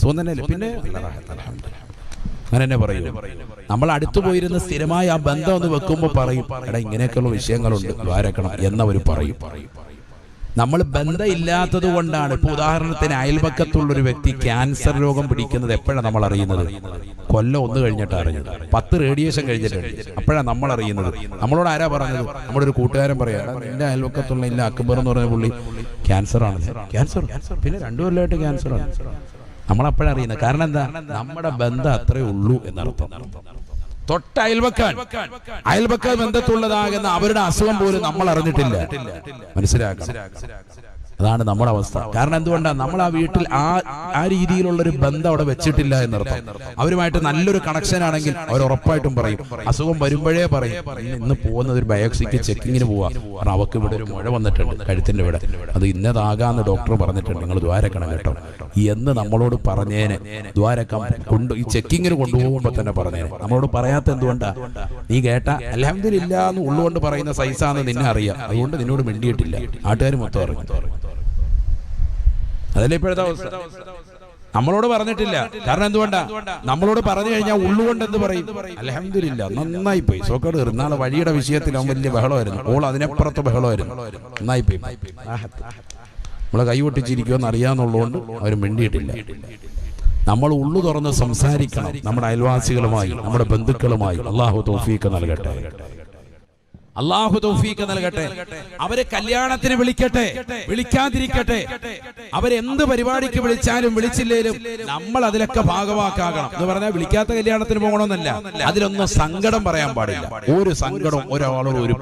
സുഖന്നല്ലേ, പിന്നെ അങ്ങനെ തന്നെ പറയൂ. നമ്മൾ അടുത്തു പോയിരുന്ന് സ്ഥിരമായി ആ ബന്ധം ഒന്ന് വെക്കുമ്പോ പറയും, എടാ ഇങ്ങനെയൊക്കെയുള്ള വിഷയങ്ങളുണ്ട്, ദ്വാരക്കണം എന്നവർ പറയും. നമ്മൾ ബന്ധമില്ലാത്തത് കൊണ്ടാണ്. ഇപ്പൊ ഉദാഹരണത്തിന് അയൽപക്കത്തുള്ളൊരു വ്യക്തി ക്യാൻസർ രോഗം പിടിക്കുന്നത് എപ്പോഴാണ് നമ്മൾ അറിയുന്നത്? കൊല്ലം 1 കഴിഞ്ഞിട്ട് അറിഞ്ഞത്, 10 റേഡിയേഷൻ കഴിഞ്ഞിട്ടുണ്ട്, അപ്പോഴാണ് നമ്മൾ അറിയുന്നത്. നമ്മളോട് ആരാ പറഞ്ഞത്? നമ്മുടെ ഒരു കൂട്ടുകാരൻ പറയാ, എന്റെ അയൽപക്കത്തുള്ള ഇല്ല അക്ബർ എന്ന് പറഞ്ഞ പുള്ളി ക്യാൻസർ ആണ്. ക്യാൻസർ പിന്നെ 2 കൊല്ലമായിട്ട് ക്യാൻസർ ആണ്. നമ്മളപ്പോഴറിയുന്നത്. കാരണം എന്താ? നമ്മുടെ ബന്ധം അത്രേ ഉള്ളൂ എന്നർത്ഥം. തൊട്ട അയൽപക്ക ബന്ധത്തുള്ളതാകുന്ന അവരുടെ അസുഖം പോലും നമ്മൾ അറിഞ്ഞിട്ടില്ല. മനസ്സിലാക്കണം, അതാണ് നമ്മുടെ അവസ്ഥ. കാരണം എന്തുകൊണ്ടാണ്? നമ്മൾ ആ വീട്ടിൽ ആ രീതിയിലുള്ളൊരു ബന്ധം അവിടെ വെച്ചിട്ടില്ല എന്നർത്ഥം. അവരുമായിട്ട് നല്ലൊരു കണക്ഷൻ ആണെങ്കിൽ അവർ ഉറപ്പായിട്ടും പറയും, അസുഖം വരുമ്പോഴേ പറയും, ഇന്ന് പോകുന്നത് ഒരു ബയോപ്സിക്ക് ചെക്കിങ്ങിന് പോവാ, കാരണം അവർക്ക് ഇവിടെ ഒരു മുഴ വന്നിട്ടുണ്ട് കഴുത്തിന്റെ ഇവിടെ, അത് ഇന്നതാകാന്ന് ഡോക്ടർ പറഞ്ഞിട്ടുണ്ട്, നിങ്ങൾ ദ്വാരക്കണം കേട്ടോ എന്ന് നമ്മളോട് പറഞ്ഞേനെ. ദ്വാരക്കം ഈ ചെക്കിങ്ങിന് കൊണ്ടുപോകുമ്പോ തന്നെ പറഞ്ഞേനെ. നമ്മളോട് പറയാത്ത എന്തുകൊണ്ടാ? നീ കേട്ട അൽഹംദുലില്ലാ എന്ന് ഉള്ളുകൊണ്ട് പറയുന്ന സൈസാന്ന് നിന്നെ അറിയാം, അതുകൊണ്ട് നിന്നോട് മിണ്ടിയിട്ടില്ല, നാട്ടുകാർ മൊത്തം അറിഞ്ഞു. അതല്ലേ ഇപ്പോഴത്തെ അവസ്ഥ. നമ്മളോട് പറഞ്ഞിട്ടില്ല. കാരണം എന്തുകൊണ്ടാ? നമ്മളോട് പറഞ്ഞു കഴിഞ്ഞാൽ ഉള്ളുകൊണ്ട് എന്ത് പറയും? അൽഹംദുലില്ലാ നന്നായി പോയി, സോക്കേട് കയറി. നാളെ വഴിയുടെ വിഷയത്തിൽ അവൻ വലിയ ബഹളമായിരുന്നു, ഓൾ അതിനപ്പുറത്ത് ബഹളമായിരുന്നു, നന്നായി പോയി. നമ്മളെ കൈ പൊട്ടിച്ചിരിക്കുമെന്ന് അറിയാന്നുള്ളതുകൊണ്ട് അവർ മിണ്ടിയിട്ടില്ല. നമ്മൾ ഉള്ളു തുറന്ന് സംസാരിക്കണം നമ്മുടെ അയൽവാസികളുമായി, നമ്മുടെ ബന്ധുക്കളുമായി. അല്ലാഹു തൗഫീഖ് നൽകട്ടെ, അല്ലാഹു തൗഫീഖ് നൽകട്ടെ. അവരെ കല്യാണത്തിന് വിളിക്കട്ടെ, വിളിക്കാതിരിക്കട്ടെ, അവരെന്ത് പരിപാടിക്ക് വിളിച്ചാലും വിളിച്ചില്ലേലും നമ്മൾ അതിലൊക്കെ ഭാഗവാക്കാകണം. എന്ന് പറഞ്ഞാൽ വിളിക്കാത്ത കല്യാണത്തിന് പോകണമെന്നല്ല, അതിലൊന്നും സങ്കടം പറയാൻ പാടില്ല. ഒരു സങ്കടവും ഒരാളോട് ഒരു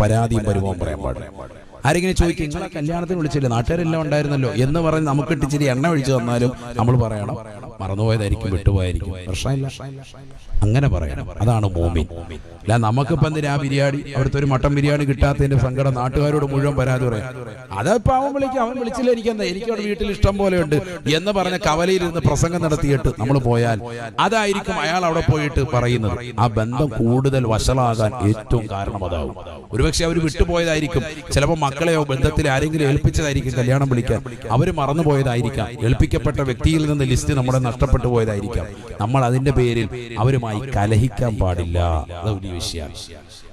പരാതിയും പരിഭവം പറയാൻ പാടില്ല. ആരെങ്കിലും ചോദിക്കും, നിങ്ങളെ കല്യാണത്തിന് വിളിച്ചില്ല, നാട്ടുകാരെല്ലാം ഉണ്ടായിരുന്നല്ലോ എന്ന് പറഞ്ഞ് നമുക്ക് ഇട്ടിച്ചിരി എണ്ണ ഒഴിച്ചു തന്നാലും നമ്മൾ പറയണം, മറന്നുപോയതായിരിക്കും, വിട്ടുപോയായിരിക്കും, പ്രശ്നമില്ല, അങ്ങനെ പറയണം. അതാണ് മോമിൻ. അല്ല നമുക്കിപ്പം എന്തിനാ ബിരിയാണി, അവിടുത്തെ ഒരു മട്ടൻ ബിരിയാണി കിട്ടാത്തതിന്റെ സങ്കടം നാട്ടുകാരോട് മുഴുവൻ പരാതി പറയാം. അതപ്പോ അവൻ വിളിക്കും, അവൻ വിളിച്ചില്ല, എനിക്കെന്താ, എനിക്കവിടെ വീട്ടിൽ ഇഷ്ടം പോലെ ഉണ്ട് എന്ന് പറഞ്ഞ കവലയിലിരുന്ന് പ്രസംഗം നടത്തിയിട്ട് നമ്മൾ പോയാൽ അതായിരിക്കും അയാൾ അവിടെ പോയിട്ട് പറയുന്നത്. ആ ബന്ധം കൂടുതൽ വഷളാകാൻ ഏറ്റവും കാരണം അതാവും. ഒരുപക്ഷെ അവർ വിട്ടുപോയതായിരിക്കും, ചിലപ്പോൾ മക്കളെയോ ബന്ധത്തിൽ ആരെങ്കിലും ഏൽപ്പിച്ചതായിരിക്കും കല്യാണം വിളിക്കാൻ, അവർ മറന്നുപോയതായിരിക്കാം, ഏൽപ്പിക്കപ്പെട്ട വ്യക്തിയിൽ നിന്ന് ലിസ്റ്റ് നമ്മുടെ നഷ്ടപ്പെട്ടു പോയതായിരിക്കാം. നമ്മൾ അതിന്റെ പേരിൽ അവരുമായി കലഹിക്കാൻ പാടില്ല. അത് വലിയ വിഷയമാണ്.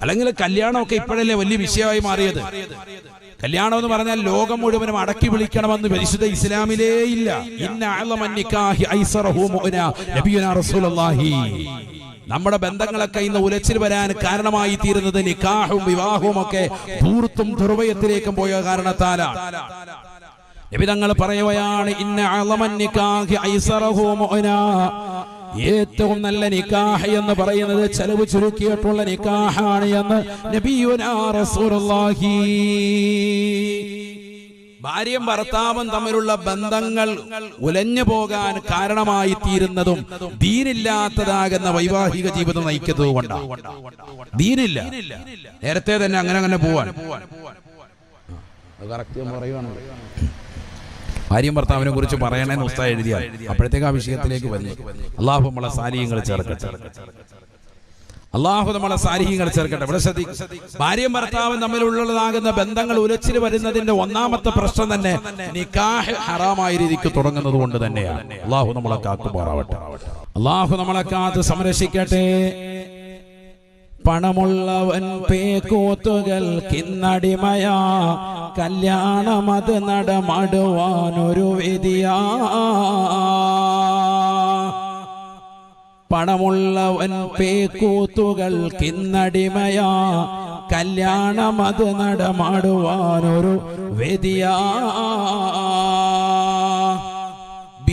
അല്ലെങ്കിൽ കല്യാണമൊക്കെ ഇപ്പോഴല്ലേ വലിയ വിഷയമായി മാറിയത്. കല്യാണം എന്ന് പറഞ്ഞാൽ ലോകം മുഴുവനും അടക്കി വിളിക്കണമെന്ന് പരിശുദ്ധ ഇസ്ലാമിലേ ഇല്ല. ഇന്ന അഅ്ളമൻ നിക്കാഹി ഐസറഹു മുഅ്ന നബിയുനാ റസൂലുള്ളാഹി. നമ്മുടെ ബന്ധങ്ങളൊക്കെ ഇന്ന് ഉലച്ചിൽ വരാൻ കാരണമായി തീരുന്നത് നിക്കാഹും വിവാഹവും ഒക്കെ ധൂർത്തും ദുർവ്വയത്തിലേക്കും പോയ കാരണത്താലാണ്. നബി തങ്ങൾ പറയുകയാണ്, ഇന്ന അഅ്ളമൻ നിക്കാഹി ഐസറഹു മുഅ്ന, ഏറ്റവും നല്ല നിക്കാഹ് എന്ന് പറയുന്നത് ചെലവ് ചുരുക്കിയിട്ടുള്ള നിക്കാഹാണ് എന്ന് നബിയുനാ റസൂലുള്ളാഹി. ഭാര്യയും ഭർത്താവും തമ്മിലുള്ള ബന്ധങ്ങൾ ഉലഞ്ഞു പോകാൻ കാരണമായി തീരുന്നതും ദീനില്ലാത്തതാകുന്ന വൈവാഹിക ജീവിതം നയിക്കുന്നത് കൊണ്ടാണ്. ദീനില്ല, നേരത്തെ തന്നെ അങ്ങനെ പോവാൻ ഭാര്യയും ഭർത്താവിനെ കുറിച്ച് പറയണേന്ന് ഉസ്താദ് എഴുതിയാൽ അപ്പോഴത്തേക്ക് ആ വിഷയത്തിലേക്ക് വന്നു. അള്ളാഹു നമ്മളെ സാലിഹ്യങ്ങൾ ചേർക്കട്ടെ, അള്ളാഹു നമ്മളെ സാലിഹ്യങ്ങൾ ചേർക്കട്ടെ. ഇവിടെ ശ്രദ്ധിക്കും, ഭാര്യയും ഭർത്താവും തമ്മിലുള്ളതാകുന്ന ബന്ധങ്ങൾ ഉലച്ചിൽ വരുന്നതിന്റെ ഒന്നാമത്തെ പ്രശ്നം തന്നെ നിക്കാഹ് ഹറാമായ രീതിക്ക് തുടങ്ങുന്നത് കൊണ്ട് തന്നെയാണ്. അള്ളാഹു നമ്മളെ കാക്കുമാറാവട്ടെ, അള്ളാഹു നമ്മളെ കാത്ത് സംരക്ഷിക്കട്ടെ. പണമുള്ളവൻ പേക്കൂത്തുകൾ കിന്നടിമയാ, കല്യാണം അത് നടമാടുവാനൊരു വേദിയാ. പണമുള്ളവൻ പേക്കൂത്തുകൾ കിന്നടിമയാ, കല്യാണം അത് നടമാടുവാനൊരു വേദിയാ.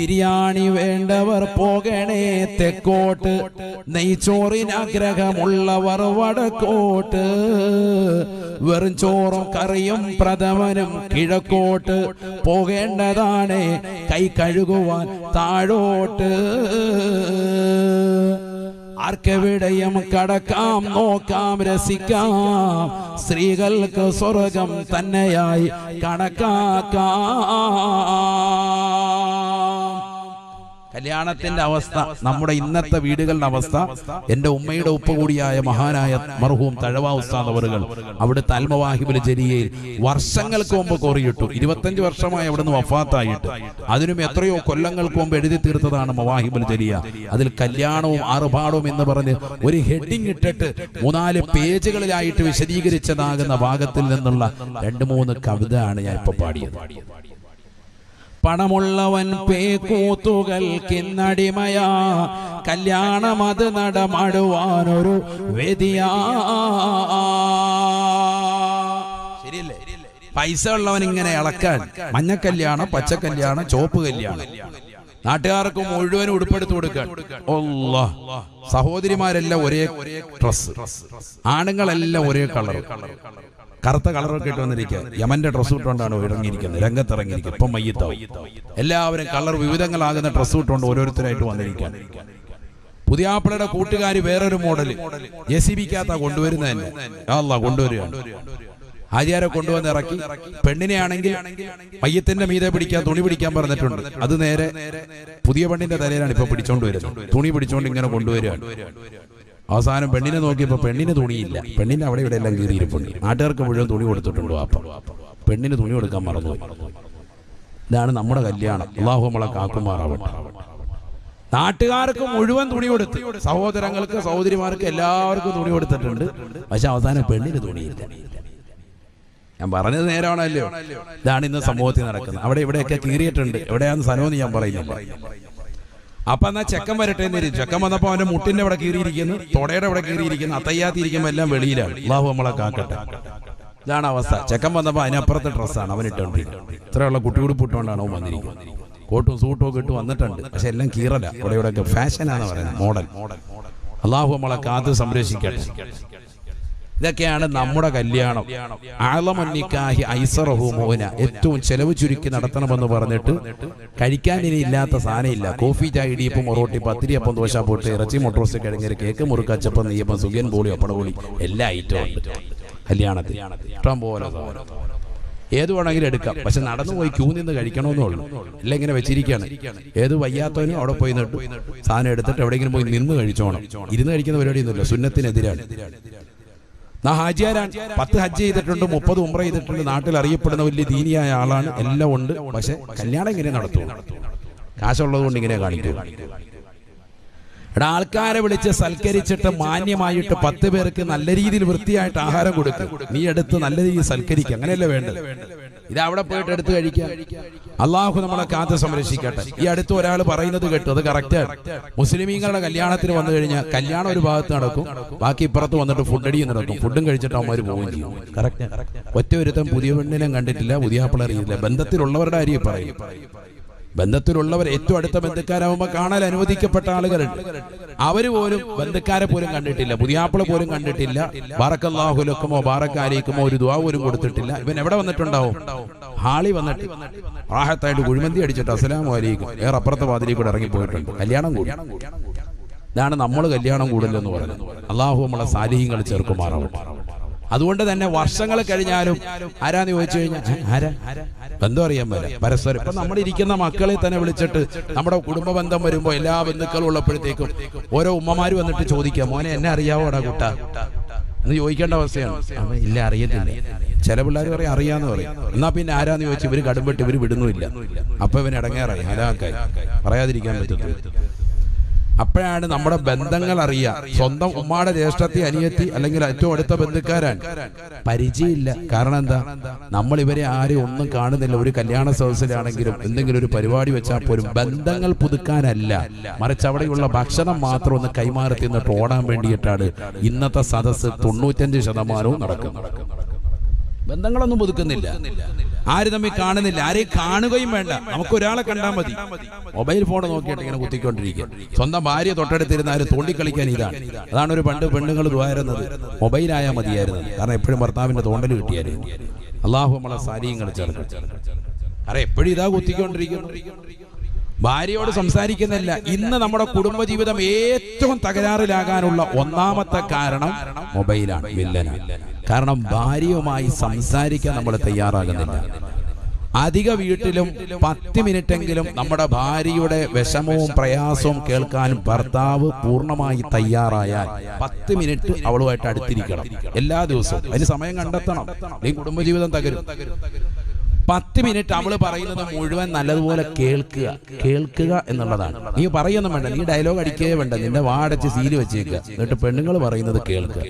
ബിരിയാണി വേണ്ടവർ പോകണേ തെക്കോട്ട്, നെയ്ച്ചോറിനാഗ്രഹമുള്ളവർ വടക്കോട്ട്, വെറും ചോറും കറിയും പ്രഥമനും കിഴക്കോട്ട്, പോകേണ്ടതാണ് കൈ കഴുകുവാൻ താഴോട്ട്. ആർക്കെവിടെയും കടക്കാം, നോക്കാം, രസിക്കാം, സ്ത്രീകൾക്ക് സ്വർഗം തന്നെയായി കണക്കാക്കാം. കല്യാണത്തിന്റെ അവസ്ഥ, നമ്മുടെ ഇന്നത്തെ വീടുകളുടെ അവസ്ഥ, എന്റെ ഉമ്മയുടെ ഉപ്പ കൂടിയായ മഹാനായ മർഹൂം തഴവ ഉസ്താദ് അവറുകൾ അവിടുത്തെ അൽമവാഹിബുൽ ജരിയയിൽ വർഷങ്ങൾക്ക് മുമ്പ് കോറിയിട്ടു. 25 വർഷമായി അവിടുന്ന് വഫാത്തായിട്ട്. അതിനും എത്രയോ കൊല്ലങ്ങൾക്ക് മുമ്പ് എഴുതി തീർത്തതാണ് മവാഹിബുൽ ജരിയ. അതിൽ കല്യാണവും ആർഭാടവും എന്ന് പറഞ്ഞ് ഒരു ഹെഡിങ് ഇട്ടിട്ട് 3-4 പേജുകളിലായിട്ട് വിശദീകരിച്ചതാകുന്ന ഭാഗത്തിൽ നിന്നുള്ള 2-3 കവിത ആണ് ഞാൻ ഇപ്പൊ പാടിയത്. പണമുള്ളവൻ പേക്കൂത്തുകൾക്കിന്നടിമയാ, കല്യാണം അത് നടമാടുവാനൊരു വേദിയാ. ശരിയല്ലേ? പൈസ ഉള്ളവൻ ഇങ്ങനെ ഇളക്കാൻ, മഞ്ഞക്കല്യാണം, പച്ചക്കല്യാണം, ചോപ്പ് കല്യാണം, നാട്ടുകാർക്ക് മുഴുവൻ ഉടുപ്പെടുത്തു കൊടുക്കാൻ. അല്ലാഹ്, സഹോദരിമാരെല്ലാം ഒരേ ഡ്രസ്, ആണുങ്ങളെല്ലാം ഒരേ കളർ, കറുത്ത കളറൊക്കെ ഇട്ട് വന്നിരിക്കുക. യമന്റെ ഡ്രസ്സ് ഇട്ടുകൊണ്ടാണ് ഇറങ്ങിയിരിക്കുന്നത്, രംഗത്തിറങ്ങിയിരിക്കുന്നത്. ഇപ്പം മയ്യത്താവും. എല്ലാവരും കളർ വിവിധങ്ങളാകുന്ന ഡ്രസ്സ് ഇട്ടുകൊണ്ട് ഓരോരുത്തരായിട്ട് വന്നിരിക്കാൻ. പുതിയാപ്പിളയുടെ കൂട്ടുകാരി വേറൊരു മോഡൽ JCB-ക്കകത്താ കൊണ്ടുവരുന്നത് തന്നെ. അല്ലാഹ്, കൊണ്ടുവരികയാണ്. ഹാജിയാരെ കൊണ്ടുവന്ന് ഇറക്കി. പെണ്ണിനെ ആണെങ്കിൽ മയ്യത്തിന്റെ മീതെ പിടിക്കാൻ, തുണി പിടിക്കാൻ പറഞ്ഞിട്ടുണ്ട്. അത് നേരെ പുതിയ പെണ്ണിന്റെ തലയിലാണ് ഇപ്പൊ പിടിച്ചോണ്ട് വരുന്നത്. തുണി പിടിച്ചോണ്ട് ഇങ്ങനെ കൊണ്ടുവരികയാണ്. അവസാനം പെണ്ണിനെ നോക്കിയപ്പോ പെണ്ണിന് തുണിയില്ല. പെണ്ണിന്റെ അവിടെ ഇവിടെ എല്ലാം കീറിയിരിപ്പുണ്ട്. നാട്ടുകാർക്ക് മുഴുവൻ തുണി കൊടുത്തിട്ടുണ്ട്. അപ്പം പെണ്ണിന് തുണി കൊടുക്കാൻ മറന്നുപോയി. ഇതാണ് നമ്മുടെ കല്യാണം. അല്ലാഹു നമ്മളെ കാക്കുമാറാവട്ടെ. നാട്ടുകാർക്ക് മുഴുവൻ തുണി കൊടുത്ത്, സഹോദരങ്ങൾക്ക്, സഹോദരിമാർക്ക് എല്ലാവർക്കും തുണി കൊടുത്തിട്ടുണ്ട്. പക്ഷെ അവസാനം പെണ്ണിന് തുണിയില്ല. ഞാൻ പറഞ്ഞത് നേരാണല്ലോ. ഇതാണ് ഇന്ന് സമൂഹത്തിൽ നടക്കുന്നത്. അവിടെ ഇവിടെയൊക്കെ കീറിയിട്ടുണ്ട്. എവിടെയാന്ന് സ്ഥലമെന്ന് ഞാൻ പറയുന്നില്ല. അപ്പൊ എന്നാ ചെക്കൻ വരട്ടെ എന്ന്. ചെക്കൻ വന്നപ്പോ അവന്റെ മുട്ടിന്റെ അവിടെ കീറിയിരിക്കുന്നു, തൊടയുടെ അവിടെ കീറിയിരിക്കുന്നു, അത്തയ്യാത്തിരിക്കുമ്പോ എല്ലാം വെളിയിലാണ്. അല്ലാഹു നമ്മളെ കാക്കട്ടെ. ഇതാണ് അവസ്ഥ. ചെക്കൻ വന്നപ്പോ അതിനപ്പുറത്തെ ഡ്രസ്സാണ് അവൻ ഇട്ടുകൊണ്ടിരിക്കുന്നത്. ഇത്രയുള്ള കുട്ടിയുടുപ്പിട്ടുകൊണ്ടാണ് അവൻ വന്നിരിക്കുന്നത്. കോട്ടും സൂട്ടും ഒക്കെ ഇട്ട് വന്നിട്ടുണ്ട്. പക്ഷെ എല്ലാം കീറല. അവിടെ ഇവിടെയൊക്കെ ഫാഷനാന്ന് പറയുന്നത്, മോഡൽ. അല്ലാഹു നമ്മളെ കാത്ത് സംരക്ഷിക്കട്ടെ. ഇതൊക്കെയാണ് നമ്മുടെ കല്യാണം. ആളമന്നിക്കാഹി ഐസറഹു മോന, ഏറ്റവും ചെലവ് ചുരുക്കി നടത്തണമെന്ന് പറഞ്ഞിട്ട് കഴിക്കാൻ ഇനി ഇല്ലാത്ത സാധനം ഇല്ല. കോഫി, ചായ, ഇടിയപ്പം, ഒറോട്ടി, പത്തിരി, അപ്പം, ദോശ, പൊട്ട്, ഇറച്ചി, മുട്ടറോസ്റ്റ്, കിഴങ്ങ്, കേക്ക്, മുറുക്ക്, അച്ചപ്പം, നെയ്യപ്പം, സുഖിയൻ, പോളി, അപ്പടപൊളി, എല്ലാ ഐറ്റവും ഉണ്ട് കല്യാണത്തിൽ. ഇഷ്ടം പോലെ ഏത് വേണമെങ്കിലും എടുക്കാം. പക്ഷെ നടന്നു പോയി ക്യൂ നിന്ന് കഴിക്കണമെന്നേ ഉള്ളൂ. എല്ലാം ഇങ്ങനെ വെച്ചിരിക്കുകയാണ്. ഏത് വയ്യാത്തവനും അവിടെ പോയി നിന്നിട്ട് സാധനം എടുത്തിട്ട് എവിടെയെങ്കിലും പോയി നിന്ന് കഴിച്ചോണം. ഇരുന്ന് കഴിക്കുന്ന പരിപാടിയൊന്നുമില്ല, സുന്നത്തിനെതിരാണ്. ഹാജിയാരാണ്. 10 ഹജ്ജ് ചെയ്തിട്ടുണ്ട്, 30 ഉംറ ചെയ്തിട്ടുണ്ട്, നാട്ടിൽ അറിയപ്പെടുന്ന വലിയ ദീനിയായ ആളാണ്. എല്ലാം ഉണ്ട്. പക്ഷെ കല്യാണം ഇങ്ങനെ നടത്തും. കാശുള്ളത് കൊണ്ട് ഇങ്ങനെ കാണിക്കും. ആൾക്കാരെ വിളിച്ച് സൽക്കരിച്ചിട്ട് മാന്യമായിട്ട് 10 പേർക്ക് നല്ല രീതിയിൽ വൃത്തിയായിട്ട് ആഹാരം കൊടുക്കും. നീ എടുത്ത് നല്ല രീതിയിൽ സൽക്കരിക്കുക. അങ്ങനെയല്ലേ വേണ്ടത്? ഇത് അവിടെ പോയിട്ട് എടുത്ത് കഴിക്കാം. അള്ളാഹു നമ്മളെ കാത്ത് സംരക്ഷിക്കട്ടെ. ഈ അടുത്ത് ഒരാൾ പറയുന്നത് കേട്ടു, അത് കറക്റ്റാണ്. മുസ്ലിമീങ്ങളുടെ കല്യാണത്തിന് വന്നു കഴിഞ്ഞാൽ കല്യാണം ഒരു ഭാഗത്ത് നടക്കും, ബാക്കി ഇപ്പുറത്ത് വന്നിട്ട് ഫുഡടി നടക്കും. ഫുഡും കഴിച്ചിട്ട് അവന്മാർ പോവുകയും ചെയ്യും. കറക്റ്റ്. ഒറ്റ ഒരുത്തം പുതിയ പെണ്ണിനെ കണ്ടിട്ടില്ല, പുതിയാപ്പിള അറിയില്ല. ബന്ധത്തിലുള്ളവരുടെ കാര്യം പറയും. ബന്ധത്തിലുള്ളവർ ഏറ്റവും അടുത്ത ബന്ധുക്കാരാകുമ്പോൾ കാണാൻ അനുവദിക്കപ്പെട്ട ആളുകളുണ്ട്. അവര് പോലും ബന്ധുക്കാരെ പോലും കണ്ടിട്ടില്ല, പുതിയാപ്പിള പോലും കണ്ടിട്ടില്ല. ബാറക്കല്ലാഹു ലക്കുമോ ബാറക്കാലിക്കുമോ ഒരു ദുആ പോലും കൊടുത്തിട്ടില്ല. ഇവൻ എവിടെ വന്നിട്ടുണ്ടാവും? ഹാളി വന്നിട്ട് റാഹത്തായിട്ട് കുഴിമന്തി അടിച്ചിട്ട് അസ്സലാമു അലൈക്കും വേറെ അപ്പുറത്തെ വാതിലിൽ കൂടെ ഇറങ്ങിപ്പോയിട്ടുണ്ട്. കല്യാണം കൂടി. ഇതാണ് നമ്മൾ കല്യാണം കൂടില്ലെന്ന് പറയുന്നത്. അള്ളാഹു നമ്മളെ സാലിഹീങ്ങൾ ചേർക്കുമാറാവട്ടെ. അതുകൊണ്ട് തന്നെ വർഷങ്ങൾ കഴിഞ്ഞാലും ആരാന്ന് ചോദിച്ചു കഴിഞ്ഞാൽ ആരാ ബന്ധം അറിയാൻ പറ്റില്ല പരസ്പരം. ഇപ്പൊ നമ്മൾ ഇരിക്കുന്ന മക്കളെ തന്നെ വിളിച്ചിട്ട് നമ്മുടെ കുടുംബ ബന്ധം വരുമ്പോ എല്ലാ ബന്ധുക്കളും ഉള്ളപ്പോഴത്തേക്കും ഓരോ ഉമ്മമാര് വന്നിട്ട് ചോദിക്കാം, മോനെ എന്നെ അറിയാവോടാ കുട്ടാ എന്ന് ചോദിക്കേണ്ട അവസ്ഥയാണ്. ഇല്ല, അറിയത്തില്ല. ചില പിള്ളേർ പറയും അറിയാന്ന് പറയും. എന്നാ പിന്നെ ആരാന്ന് ചോദിച്ചു ഇവര് കടുംപെട്ട് ഇവര് വിടുന്നില്ല. അപ്പൊ ഇവന് ഇടങ്ങേറായി, ഹലാക്കായി, പറയാതിരിക്കാൻ പറ്റത്തില്ല. അപ്പോഴാണ് നമ്മുടെ ബന്ധങ്ങൾ അറിയാം. സ്വന്തം ഉമ്മാടെ ജ്യേഷ്ഠത്തി, അനിയത്തി അല്ലെങ്കിൽ ഏറ്റവും അടുത്ത ബന്ധുക്കാരാൻ പരിചയമില്ല. കാരണം എന്താ? നമ്മൾ ഇവരെ ആരും ഒന്നും കാണുന്നില്ല. ഒരു കല്യാണ സദസ്സിലാണെങ്കിലും എന്തെങ്കിലും ഒരു പരിപാടി വെച്ചാൽ പോലും ബന്ധങ്ങൾ പുതുക്കാനല്ല, മറിച്ച് അവിടെയുള്ള ഭക്ഷണം മാത്രം ഒന്ന് കൈമാറി തിന്നിട്ട് ഓടാൻ വേണ്ടിയിട്ടാണ് ഇന്നത്തെ സദസ്സ് 95% നടക്കുന്നത്. ബന്ധങ്ങളൊന്നും പുതുക്കുന്നില്ല, ആരും തമ്മിൽ കാണുന്നില്ല, ആരെയും കാണുകയും വേണ്ട. നമുക്ക് ഒരാളെ കണ്ടാൽ മതി, മൊബൈൽ ഫോൺ നോക്കിയിട്ട് ഇങ്ങനെ കുത്തിക്കൊണ്ടിരിക്കുക. സ്വന്തം ഭാര്യ തൊട്ടടുത്തിരുന്ന ആരും തോണ്ടിക്കളിക്കാൻ അതാണ് ഒരു പണ്ട് പെണ്ണുങ്ങൾ ദ്വാരുന്നത്, മൊബൈലായാൽ മതിയായിരുന്നു. കാരണം എപ്പോഴും ഭർത്താവിന്റെ തോണ്ടൽ കിട്ടിയായിരുന്നു. അള്ളാഹു നമ്മളെ സാരിയങ്ങൾ ചേർക്കും. കാരണം എപ്പോഴും ഇതാ കുത്തിക്കൊണ്ടിരിക്കുന്നു, ഭാര്യയോട് സംസാരിക്കുന്നില്ല. ഇന്ന് നമ്മുടെ കുടുംബജീവിതം ഏറ്റവും തകരാറിലാകാനുള്ള ഒന്നാമത്തെ കാരണം മൊബൈലാണ്, വില്ലനാണ്. കാരണം ഭാര്യയുമായി സംസാരിക്കാൻ നമ്മൾ തയ്യാറാകുന്നില്ല. അധിക വീട്ടിലും 10 മിനിറ്റെങ്കിലും നമ്മുടെ ഭാര്യയുടെ വിഷമവും പ്രയാസവും കേൾക്കാൻ ഭർത്താവ് പൂർണ്ണമായി തയ്യാറായാൽ 10 മിനിറ്റ് അവളുമായിട്ട് അടുത്തിരിക്കണം എല്ലാ ദിവസവും. അതിന് സമയം കണ്ടെത്തണം, ഈ കുടുംബജീവിതം തകരും. 10 മിനിറ്റ് അവള് പറയുന്നത് മുഴുവൻ നല്ലതുപോലെ കേൾക്കുക എന്നുള്ളതാണ്. നീ പറയുന്നു വേണ്ട, നീ ഡയലോഗ് അടിക്കുകയേ വേണ്ട, നിന്റെ വാടച്ച് സീല് വെച്ചേക്കുക. എന്നിട്ട് പെണ്ണുങ്ങൾ പറയുന്നത് കേൾക്കുക,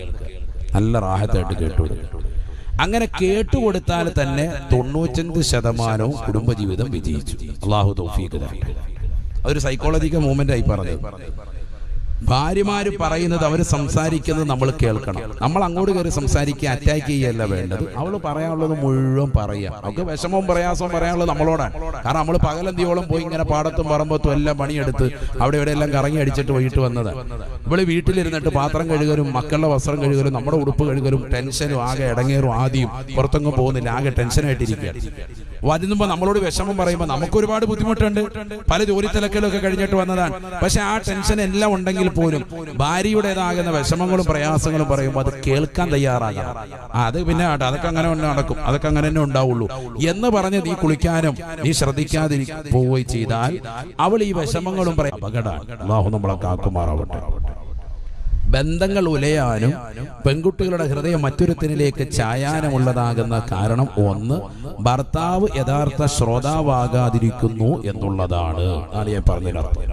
നല്ല റാഹത്തായിട്ട് കേട്ടുകൊടുക്കുക. അങ്ങനെ കേട്ടുകൊടുത്താൽ തന്നെ 95% കുടുംബജീവിതം വിജയിച്ചു. അള്ളാഹു തൗഫീഖ് തരട്ടെ. അതൊരു സൈക്കോളജിക്കൽ മൂവ്മെന്റ് ആയി പറഞ്ഞു. ഭാര്യമാര് പറയുന്നത്, അവർ സംസാരിക്കുന്നത് നമ്മൾ കേൾക്കണം. നമ്മൾ അങ്ങോട്ട് കയറി സംസാരിക്കുക, അറ്റാക്ക് ചെയ്യല്ല വേണ്ടത്. അവള് പറയാനുള്ളത് മുഴുവൻ പറയാം. അവൾക്ക് വിഷമവും പ്രയാസവും പറയാനുള്ളത് നമ്മളോടാണ്. കാരണം നമ്മൾ പകലന്തിയോളം പോയി ഇങ്ങനെ പാടത്തും പറമ്പത്തും എല്ലാം പണിയെടുത്ത് അവിടെ ഇവിടെ എല്ലാം കറങ്ങി അടിച്ചിട്ട് പോയിട്ട് വന്നത്. ഇവള് വീട്ടിലിരുന്നിട്ട് പാത്രം കഴുകലും മക്കളുടെ വസ്ത്രം കഴുകലും നമ്മുടെ ഉടുപ്പ് കഴുകലും ടെൻഷനും ആകെ ഇടങ്ങേറും, ആദ്യം പുറത്തൊന്നും പോകുന്നില്ല, ആകെ ടെൻഷനായിട്ടിരിക്കുകയാണ്. വരുമ്പോ നമ്മളോട് വിഷമം പറയുമ്പോൾ നമുക്ക് ഒരുപാട് ബുദ്ധിമുട്ടുണ്ട്, പല ജോലി തിരക്കിലൊക്കെ കഴിഞ്ഞിട്ട് വന്നതാണ്. പക്ഷെ ആ ടെൻഷൻ എല്ലാം ഉണ്ടെങ്കിൽ പോലും ഭാര്യയുടേതാകുന്ന വിഷമങ്ങളും പ്രയാസങ്ങളും പറയുമ്പോൾ അത് കേൾക്കാൻ തയ്യാറാകണം. അത് പിന്നെ അതൊക്കെ അങ്ങനെ നടക്കും, അതൊക്കെ അങ്ങനെ തന്നെ ഉണ്ടാവുള്ളൂ എന്ന് പറഞ്ഞ് നീ കുളിക്കാനും നീ ശ്രദ്ധിക്കാതെ പോവുകയും ചെയ്താൽ അവൾ ഈ വിഷമങ്ങളും പറയും. അപകടമാണ്. അല്ലാഹു നമ്മളെ കാക്കുമാറാവട്ടെ. ബന്ധങ്ങൾ ഉലയാനും പെൺകുട്ടികളുടെ ഹൃദയം മറ്റൊരുത്തനിലേക്ക് ചായാനുമുള്ളതാകുന്ന കാരണം ഒന്ന്, ഭർത്താവ് യഥാർത്ഥ ശ്രോതാവാകാതിരിക്കുന്നു എന്നുള്ളതാണ്. ആണ് ഞാൻ പറഞ്ഞതിനർത്ഥം.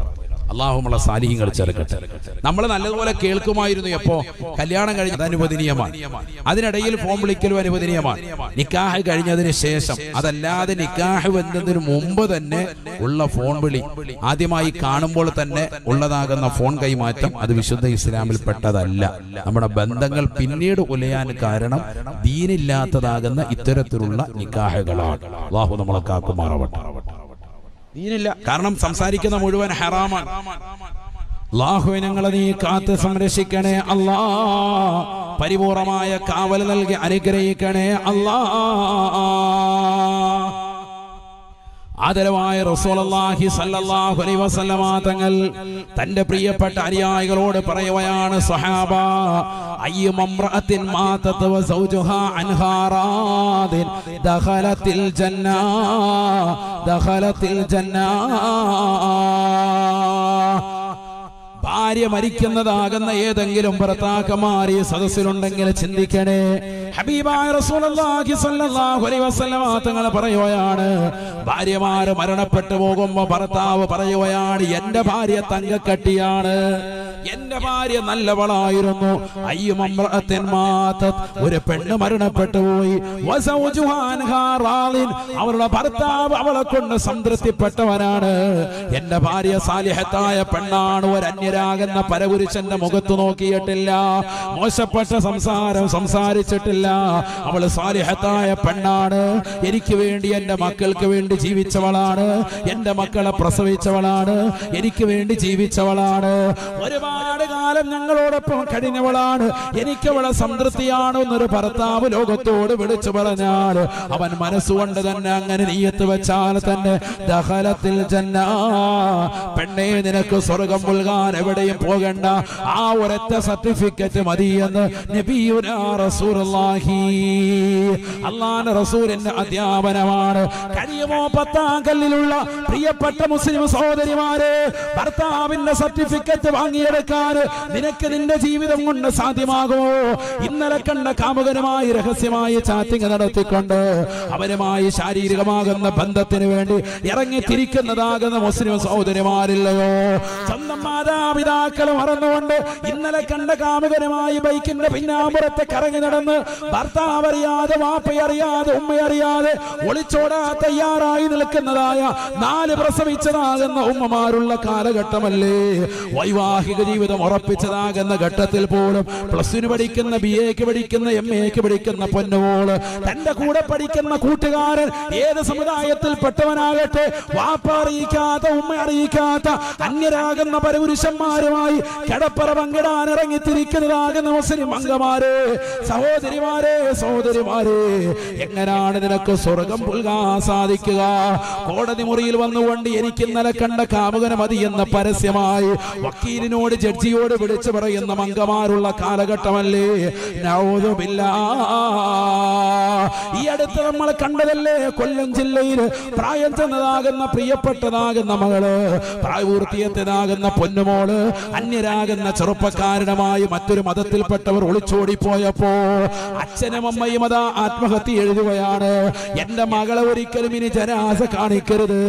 അള്ളാഹു നമ്മളെ സാലിഹ്യങ്ങൾ ചേർക്കട്ടെ. നമ്മൾ നല്ലതുപോലെ കേൾക്കുമായിരുന്നു. എപ്പോ കല്യാണം കഴിഞ്ഞത് അനുവദനീയമാണ്, അതിനിടയിൽ ഫോൺ വിളിക്കലും അനുവദനീയമാണ്. നിക്കാഹ് കഴിഞ്ഞതിന് ശേഷം, അതല്ലാതെ നിക്കാഹ് വരുന്നതിന് മുമ്പ് തന്നെ ഉള്ള ഫോൺ വിളി, ആദ്യമായി കാണുമ്പോൾ തന്നെ ഉള്ളതാകുന്ന ഫോൺ കൈമാറ്റം, അത് വിശുദ്ധ ഇസ്ലാമിൽ പെട്ടതല്ല. നമ്മുടെ ബന്ധങ്ങൾ പിന്നീട് ഉലയാൻ കാരണം ദീനില്ലാത്തതാകുന്ന ഇത്തരത്തിലുള്ള നിക്കാഹുകളാണ്. അള്ളാഹു നമ്മളെ കാക്കുമാറാവട്ടെ. ദീനില്ല, കാരണം സംസാരിക്കുന്ന മുഴുവൻ ഹറാമാണ്. അല്ലാഹുവേ ഞങ്ങളെ നീ കാത്ത് സംരക്ഷിക്കണേ അല്ലാ, പരിപൂർണമായ കാവൽ നൽകി അനുഗ്രഹിക്കണേ അല്ലാ. ആദരവായ റസൂലുള്ളാഹി സ്വല്ലല്ലാഹു അലൈഹി വസല്ലമ തങ്ങൾ തന്റെ പ്രിയപ്പെട്ട അനുയായികളോട് പറയുകയാണ്, സ്വഹാബ, അയ്യുമംറഅത്തിൻ മാതത് വ സൗജുഹാ അൻഹാ റാദിൻ ദഖലത്തിൽ ജന്ന, ദഖലത്തിൽ ജന്ന. ഭാര്യ മരിക്കുന്നതാകുന്ന ഏതെങ്കിലും ഭർത്താക്കന്മാർ ഈ സദസ്സിലുണ്ടെങ്കിൽ ചിന്തിക്കണേ. ഹബീബായ റസൂലുള്ളാഹി സ്വല്ലല്ലാഹു അലൈഹി വസല്ലമ തങ്ങൾ പറയുകയാണ്, ഭാര്യമാര് മരണപ്പെട്ടു പോകുമ്പോൾ ഭർത്താവ് പറയുകയാണ്, എന്റെ ഭാര്യ തങ്കക്കട്ടിയാണ്, എന്റെ ഭാര്യ നല്ലവളായിരുന്നു. അയ്യുമംറഅത്തിൻ മാതത്, ഒരു പെണ്ണ് മരണപ്പെട്ടു പോയി, വസൗജുഹാ അൻഹാ റാദിൻ, അവളുടെ ഭർത്താവ് അവളെ കൊണ്ട് സംതൃപ്തിപ്പെട്ടവനാണ്. എന്റെ ഭാര്യ സാലിഹത്തായ പെണ്ണാണ്, ഒരു അന്യരാകുന്ന പരപുരുഷന്റെ മുഖത്ത് നോക്കിയിട്ടില്ല, മോശപ്പെട്ട സംസാരം സംസാരിച്ചിട്ടില്ല. അവള് സാലിഹത്തായ പെണ്ണാണ്, എനിക്ക് വേണ്ടി എന്റെ മക്കൾക്ക് വേണ്ടി ജീവിച്ചവളാണ്, എന്റെ മക്കളെ പ്രസവിച്ചവളാണ്, എനിക്ക് വേണ്ടി ജീവിച്ചവളാണ്, ഒരുപാട് കാലം ഞങ്ങളോടൊപ്പം കഴിഞ്ഞവളാണ്, എനിക്കവളെ സംതൃപ്തിയാണ് എന്നൊരു ഭർത്താവ് ലോകത്തോട് വിളിച്ചു പറഞ്ഞാൽ അവൻ മനസ്സുകൊണ്ട് തന്നെ അങ്ങനെ നിയ്യത്ത് വെച്ചാൽ തന്നെ ദഖലത്തിൽ ജന്ന, പെണ്ണേ നിനക്ക് സ്വർഗം പുൽകാൻ എവിടെയും പോകണ്ട, ആ ഒരൊറ്റ സർട്ടിഫിക്കറ്റ് മതിയെന്ന് നബിയുനാ റസൂലുള്ളാഹി, അല്ലാഹുവിന്റെ റസൂലിന്റെ അധ്യാപനമാണ്. കഴിയുമോ 10-ാം കല്ലിലുള്ള പ്രിയപ്പെട്ട മുസ്ലിം സഹോദരിമാരെ, ഭർത്താവിന്റെ സർട്ടിഫിക്കറ്റ് വാങ്ങിയെടുക്കാൻ നിനക്ക് നിന്റെ ജീവിതം കൊണ്ട് സാധ്യമാകുമോ? ഇന്നലെ കണ്ട കാമുകനുമായി രഹസ്യമായി ചാറ്റിംഗ് നടത്തിക്കൊണ്ട് അവരുമായി ശാരീരികമാകുന്ന ബന്ധത്തിന് വേണ്ടി ഇറങ്ങി തിരിക്കുന്നതാകുന്ന മുസ്ലിം സഹോദരിമാരില്ലയോ? സ്വന്തം മാതാപിതാക്കൾ മറന്നുകൊണ്ട് ഇന്നലെ കണ്ട കാമുകനുമായി ബൈക്കിന്റെ പിന്നാമ്പുറത്ത് കറങ്ങി നടന്ന് ഭർത്താവ് അറിയാതെ, വാപ്പയറിയാതെ, ഉമ്മയറിയാതെ ഒളിച്ചോടാ തയ്യാറായി നിൽക്കുന്നതായ 4 പ്രസവിച്ചതാകുന്ന ഉമ്മമാരുള്ള കാലഘട്ടമല്ലേ? വൈവാഹിക ജീവിതം ഉറപ്പിച്ചതാകുന്ന ഘട്ടത്തിൽ പോലും പ്ലസ് പഠിക്കുന്ന, BA പഠിക്കുന്ന, MA പഠിക്കുന്ന പൊന്നുമോള് തന്റെ കൂടെ പഠിക്കുന്ന കൂട്ടുകാരൻ ഏത് സമുദായത്തിൽപ്പെട്ടവനാകട്ടെ, വാപ്പ അറിയിക്കാത്ത, ഉമ്മ അറിയിക്കാത്ത അന്യരാകുന്ന പരപുരുഷന്മാരുമായി കിടപ്പറ പങ്കിടാൻ ഇറങ്ങിത്തിരിക്കുന്നതാകുന്ന മുസ്ലിം അംഗമാരെ, സഹോദരിമാരെ, സഹോദരിമാരെ, എങ്ങനെയാണ് നിനക്ക് സ്വർഗം പുൽകാൻ സാധിക്കുക? കോടതി മുറിയിൽ വന്നുകൊണ്ട് എനിക്ക് ഇന്നലെ കണ്ട കാമുകന് മതി എന്ന പരസ്യമായി വക്കീലിനോട്, ജഡ്ജിയോട് വിളിച്ചു പറയുന്ന അംഗമാരുള്ള കാലഘട്ടമല്ലേ? നഊദു ബില്ലാഹ്. ഈ അടുത്ത് നമ്മൾ കണ്ടതല്ലേ, കൊല്ലം ജില്ലയിൽ പ്രായം ചെന്നതാകുന്ന പ്രിയപ്പെട്ടതാകുന്ന മകള്, പ്രായപൂർത്തിയെത്തിയതാകുന്ന പൊന്നുമോള് അന്യരാകുന്ന ചെറുപ്പക്കാരനുമായി മറ്റൊരു മതത്തിൽപ്പെട്ടവർ ഒളിച്ചോടിപ്പോയപ്പോ അച്ഛനും അമ്മയും അതാ ആത്മഹത്യ എഴുതുകയാണ്. എന്റെ മകളെ ഒരിക്കലും ഇനി ജനാസ കാണിക്കരുത്,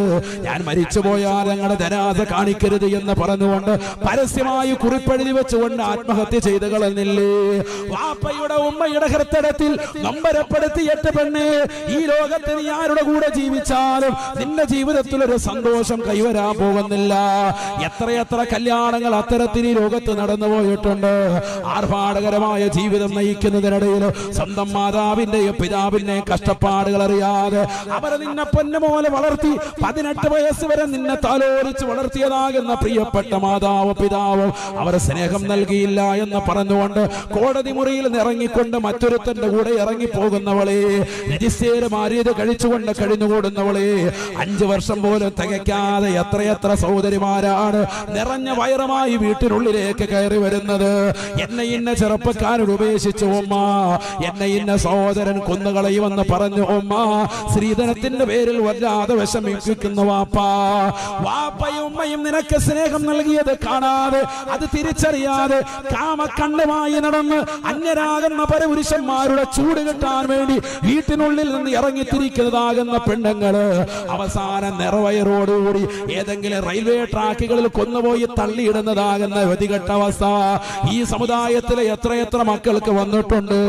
ഞാൻ മരിച്ചുപോയാൽ ഞങ്ങളുടെ ജനാസ കാണിക്കരുത് എന്ന് പറഞ്ഞുകൊണ്ട് പരസ്യമായി കുറിപ്പെഴുതി വെച്ചുകൊണ്ട് ആത്മഹത്യ ചെയ്ത് കളഞ്ഞില്ലേ? വാപ്പയുടെ ഉമ്മയുടെ ഹൃദയത്തിൽ നമ്പരപ്പെടുത്തിയിട്ട് പെണ്ണെ, ഈ ലോകത്ത് നീ ആരുടെ കൂടെ ജീവിച്ചാലും നിന്റെ ജീവിതത്തിൽ ഒരു സന്തോഷം കൈവരാൻ പോകുന്നില്ല. എത്രയെത്ര കല്യാണങ്ങൾ അത്തരത്തിൽ ഈ ലോകത്ത് നടന്നു പോയിട്ടുണ്ട്. ആർഭാടകരമായ ജീവിതം നയിക്കുന്നതിനിടയിൽ സ്വന്തം മാതാവിന്റെയും പിതാവിന്റെയും കഷ്ടപ്പാടുകൾ അറിയാതെ അവർ നിന്നെ പൊന്നുപോലെ വളർത്തി 18 വയസ്സ് വരെ നിന്നെ താലോലിച്ച് വളർത്തിയതാകുന്ന പ്രിയപ്പെട്ട മാതാവ്, പിതാവ് അവർ സ്നേഹം നൽകിയില്ല എന്ന് പറഞ്ഞുകൊണ്ട് കോടതി മുറിയിൽ ഇറങ്ങിക്കൊണ്ട് മറ്റൊരുത്തന്റെ കൂടെ ഇറങ്ങിപ്പോകുന്നവളെ, രജിസ്റ്റേര് മാറിയത് കഴിച്ചുകൊണ്ട് കഴിഞ്ഞുകൂടുന്നവളെ, 5 വർഷം പോലും തികയ്ക്കാതെ എത്രയെത്ര സഹോദരിമാരാണ് നിറഞ്ഞ വയറുമായി വീട്ടിനുള്ളിലേക്ക് കയറി വരുന്നത്. എന്നെ ഇന്ന ചെറുപ്പക്കാരോട് ഉപേക്ഷിച്ചു ഉമ്മ, എന്നെ ഇന്ന സഹോദരൻ കൊന്നുകളയുമെന്ന് പറഞ്ഞു ഉമ്മ, സ്ത്രീധനത്തിന്റെ പേരിൽ വല്ലാതെ വിഷമിപ്പിക്കുന്ന വാപ്പ. വാപ്പയും ഉമ്മയും നിനക്ക് സ്നേഹം നൽകിയത് കാണാതെ, അത് തിരിച്ചറിയാതെ കാമക്കണ്ണുമായി നടന്ന് അന്യരാകുന്ന പരപുരുഷന്മാരുടെ ചൂട് കിട്ടാൻ വേണ്ടി വീട്ടിനുള്ളിൽ നിന്ന് ഇറങ്ങിത്തിരിക്കുന്നതാകുന്ന പെണ്ണുങ്ങള് അവസാനം നിറവയറോടുകൂടി ഏതെങ്കിലും റെയിൽവേ ട്രാക്കുകളിൽ കൊന്നുപോയി തള്ളിയിടുന്നതാകുന്ന ഗതികെട്ട അവസ്ഥ ഈ സമുദായത്തിലെ എത്രയെത്ര മക്കൾക്ക് വന്നിട്ടുണ്ട്.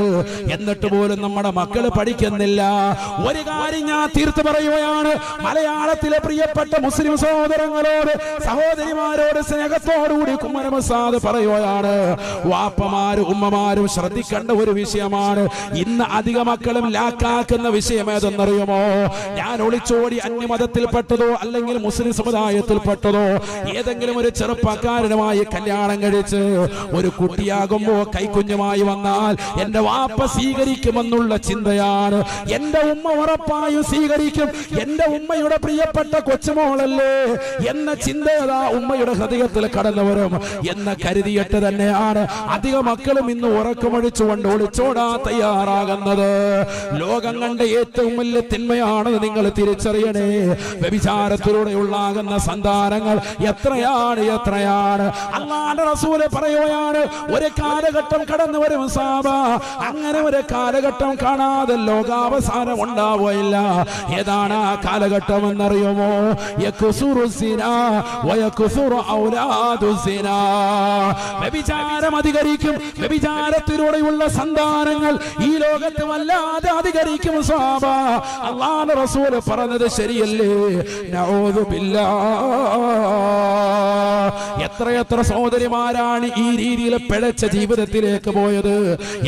എന്നിട്ട് പോലും നമ്മുടെ മക്കള് പഠിക്കുന്നില്ല. ഒരു കാര്യം ഞാൻ തീർത്ത് പറയുകയാണ്, മലയാളത്തിലെ പ്രിയപ്പെട്ട മുസ്ലിം സഹോദരങ്ങളോട്, സഹോദരിമാരോട് സ്നേഹത്തോടുകൂടി കുമ്മനമസാദ് പറയുകയാണ്, വാപ്പമാരും ഉമ്മമാരും ശ്രദ്ധിക്കേണ്ട ഒരു വിഷയമാണ്. ഇന്ന് അധിക മക്കളും ലാക്കാക്കുന്ന വിഷയം ഏതെന്നറിയുമോ? ഞാൻ ഒളിച്ചോടി അന്യമതത്തിൽപ്പെട്ടതോ അല്ലെങ്കിൽ മുസ്ലിം സമുദായത്തിൽപ്പെട്ടതോ ഏതെങ്കിലും ഒരു ചെറുപ്പക്കാരനുമായി കല്യാണം കഴിച്ച് ഒരു കുട്ടിയാകുമ്പോ കൈക്കുഞ്ഞുമായി വന്നാൽ എന്റെ വാപ്പ സ്വീകരിക്കുമെന്നുള്ള ചിന്തയാണ്. എന്റെ ഉമ്മ ഉറപ്പായും സ്വീകരിക്കും, എന്റെ ഉമ്മയുടെ പ്രിയപ്പെട്ട കൊച്ചുമോളല്ലേ എന്ന ചിന്തയതാ ഉമ്മയുടെ ഹൃദയത്തിൽ കടന്നു വരും എന്ന് കരുതിയിട്ട് തന്നെയാണ് അധിക മക്കളും ഇന്ന് ഉറക്കമൊഴിച്ചുകൊണ്ട് ഒളിച്ചോടാൻ തയ്യാറാകുന്നത്. ലോകം കണ്ട ഏറ്റവും വലിയ തിന്മയാണെന്ന് നിങ്ങൾ തിരിച്ചറിയണേ. വ്യഭിചാരത്തിലൂടെ ഉണ്ടാകുന്ന സന്താനങ്ങൾ എത്രയാണ്, എത്രയാണ്. അല്ലാഹുവിന്റെ റസൂൽ പറയുകയാണ്, ഒരു കാലഘട്ടം കടന്നു വരും സാബ, അങ്ങനെ ഒരു കാലഘട്ടം കാണാതെ ലോകാവസാനം ഉണ്ടാവുകയില്ല. ഏതാണ് ആ കാലഘട്ടം എന്നറിയുമോ? വ്യഭിചാരം അധികരിക്കും, വ്യഭിചാരത്തിലൂടെയുള്ള സന്താനങ്ങൾ ഈ ലോകത്ത് വല്ലാതെ അധികരിക്കും സാബ. അല്ലാഹുവിന്റെ റസൂൽ പറഞ്ഞത് ശരിയല്ലേ? നഊദു ബില്ലാഹ്. എത്രയെത്ര സഹോദരിമാരാണ് ഈ രീതിയിൽ പിഴച്ച ജീവിതത്തിലേക്ക് പോയത്.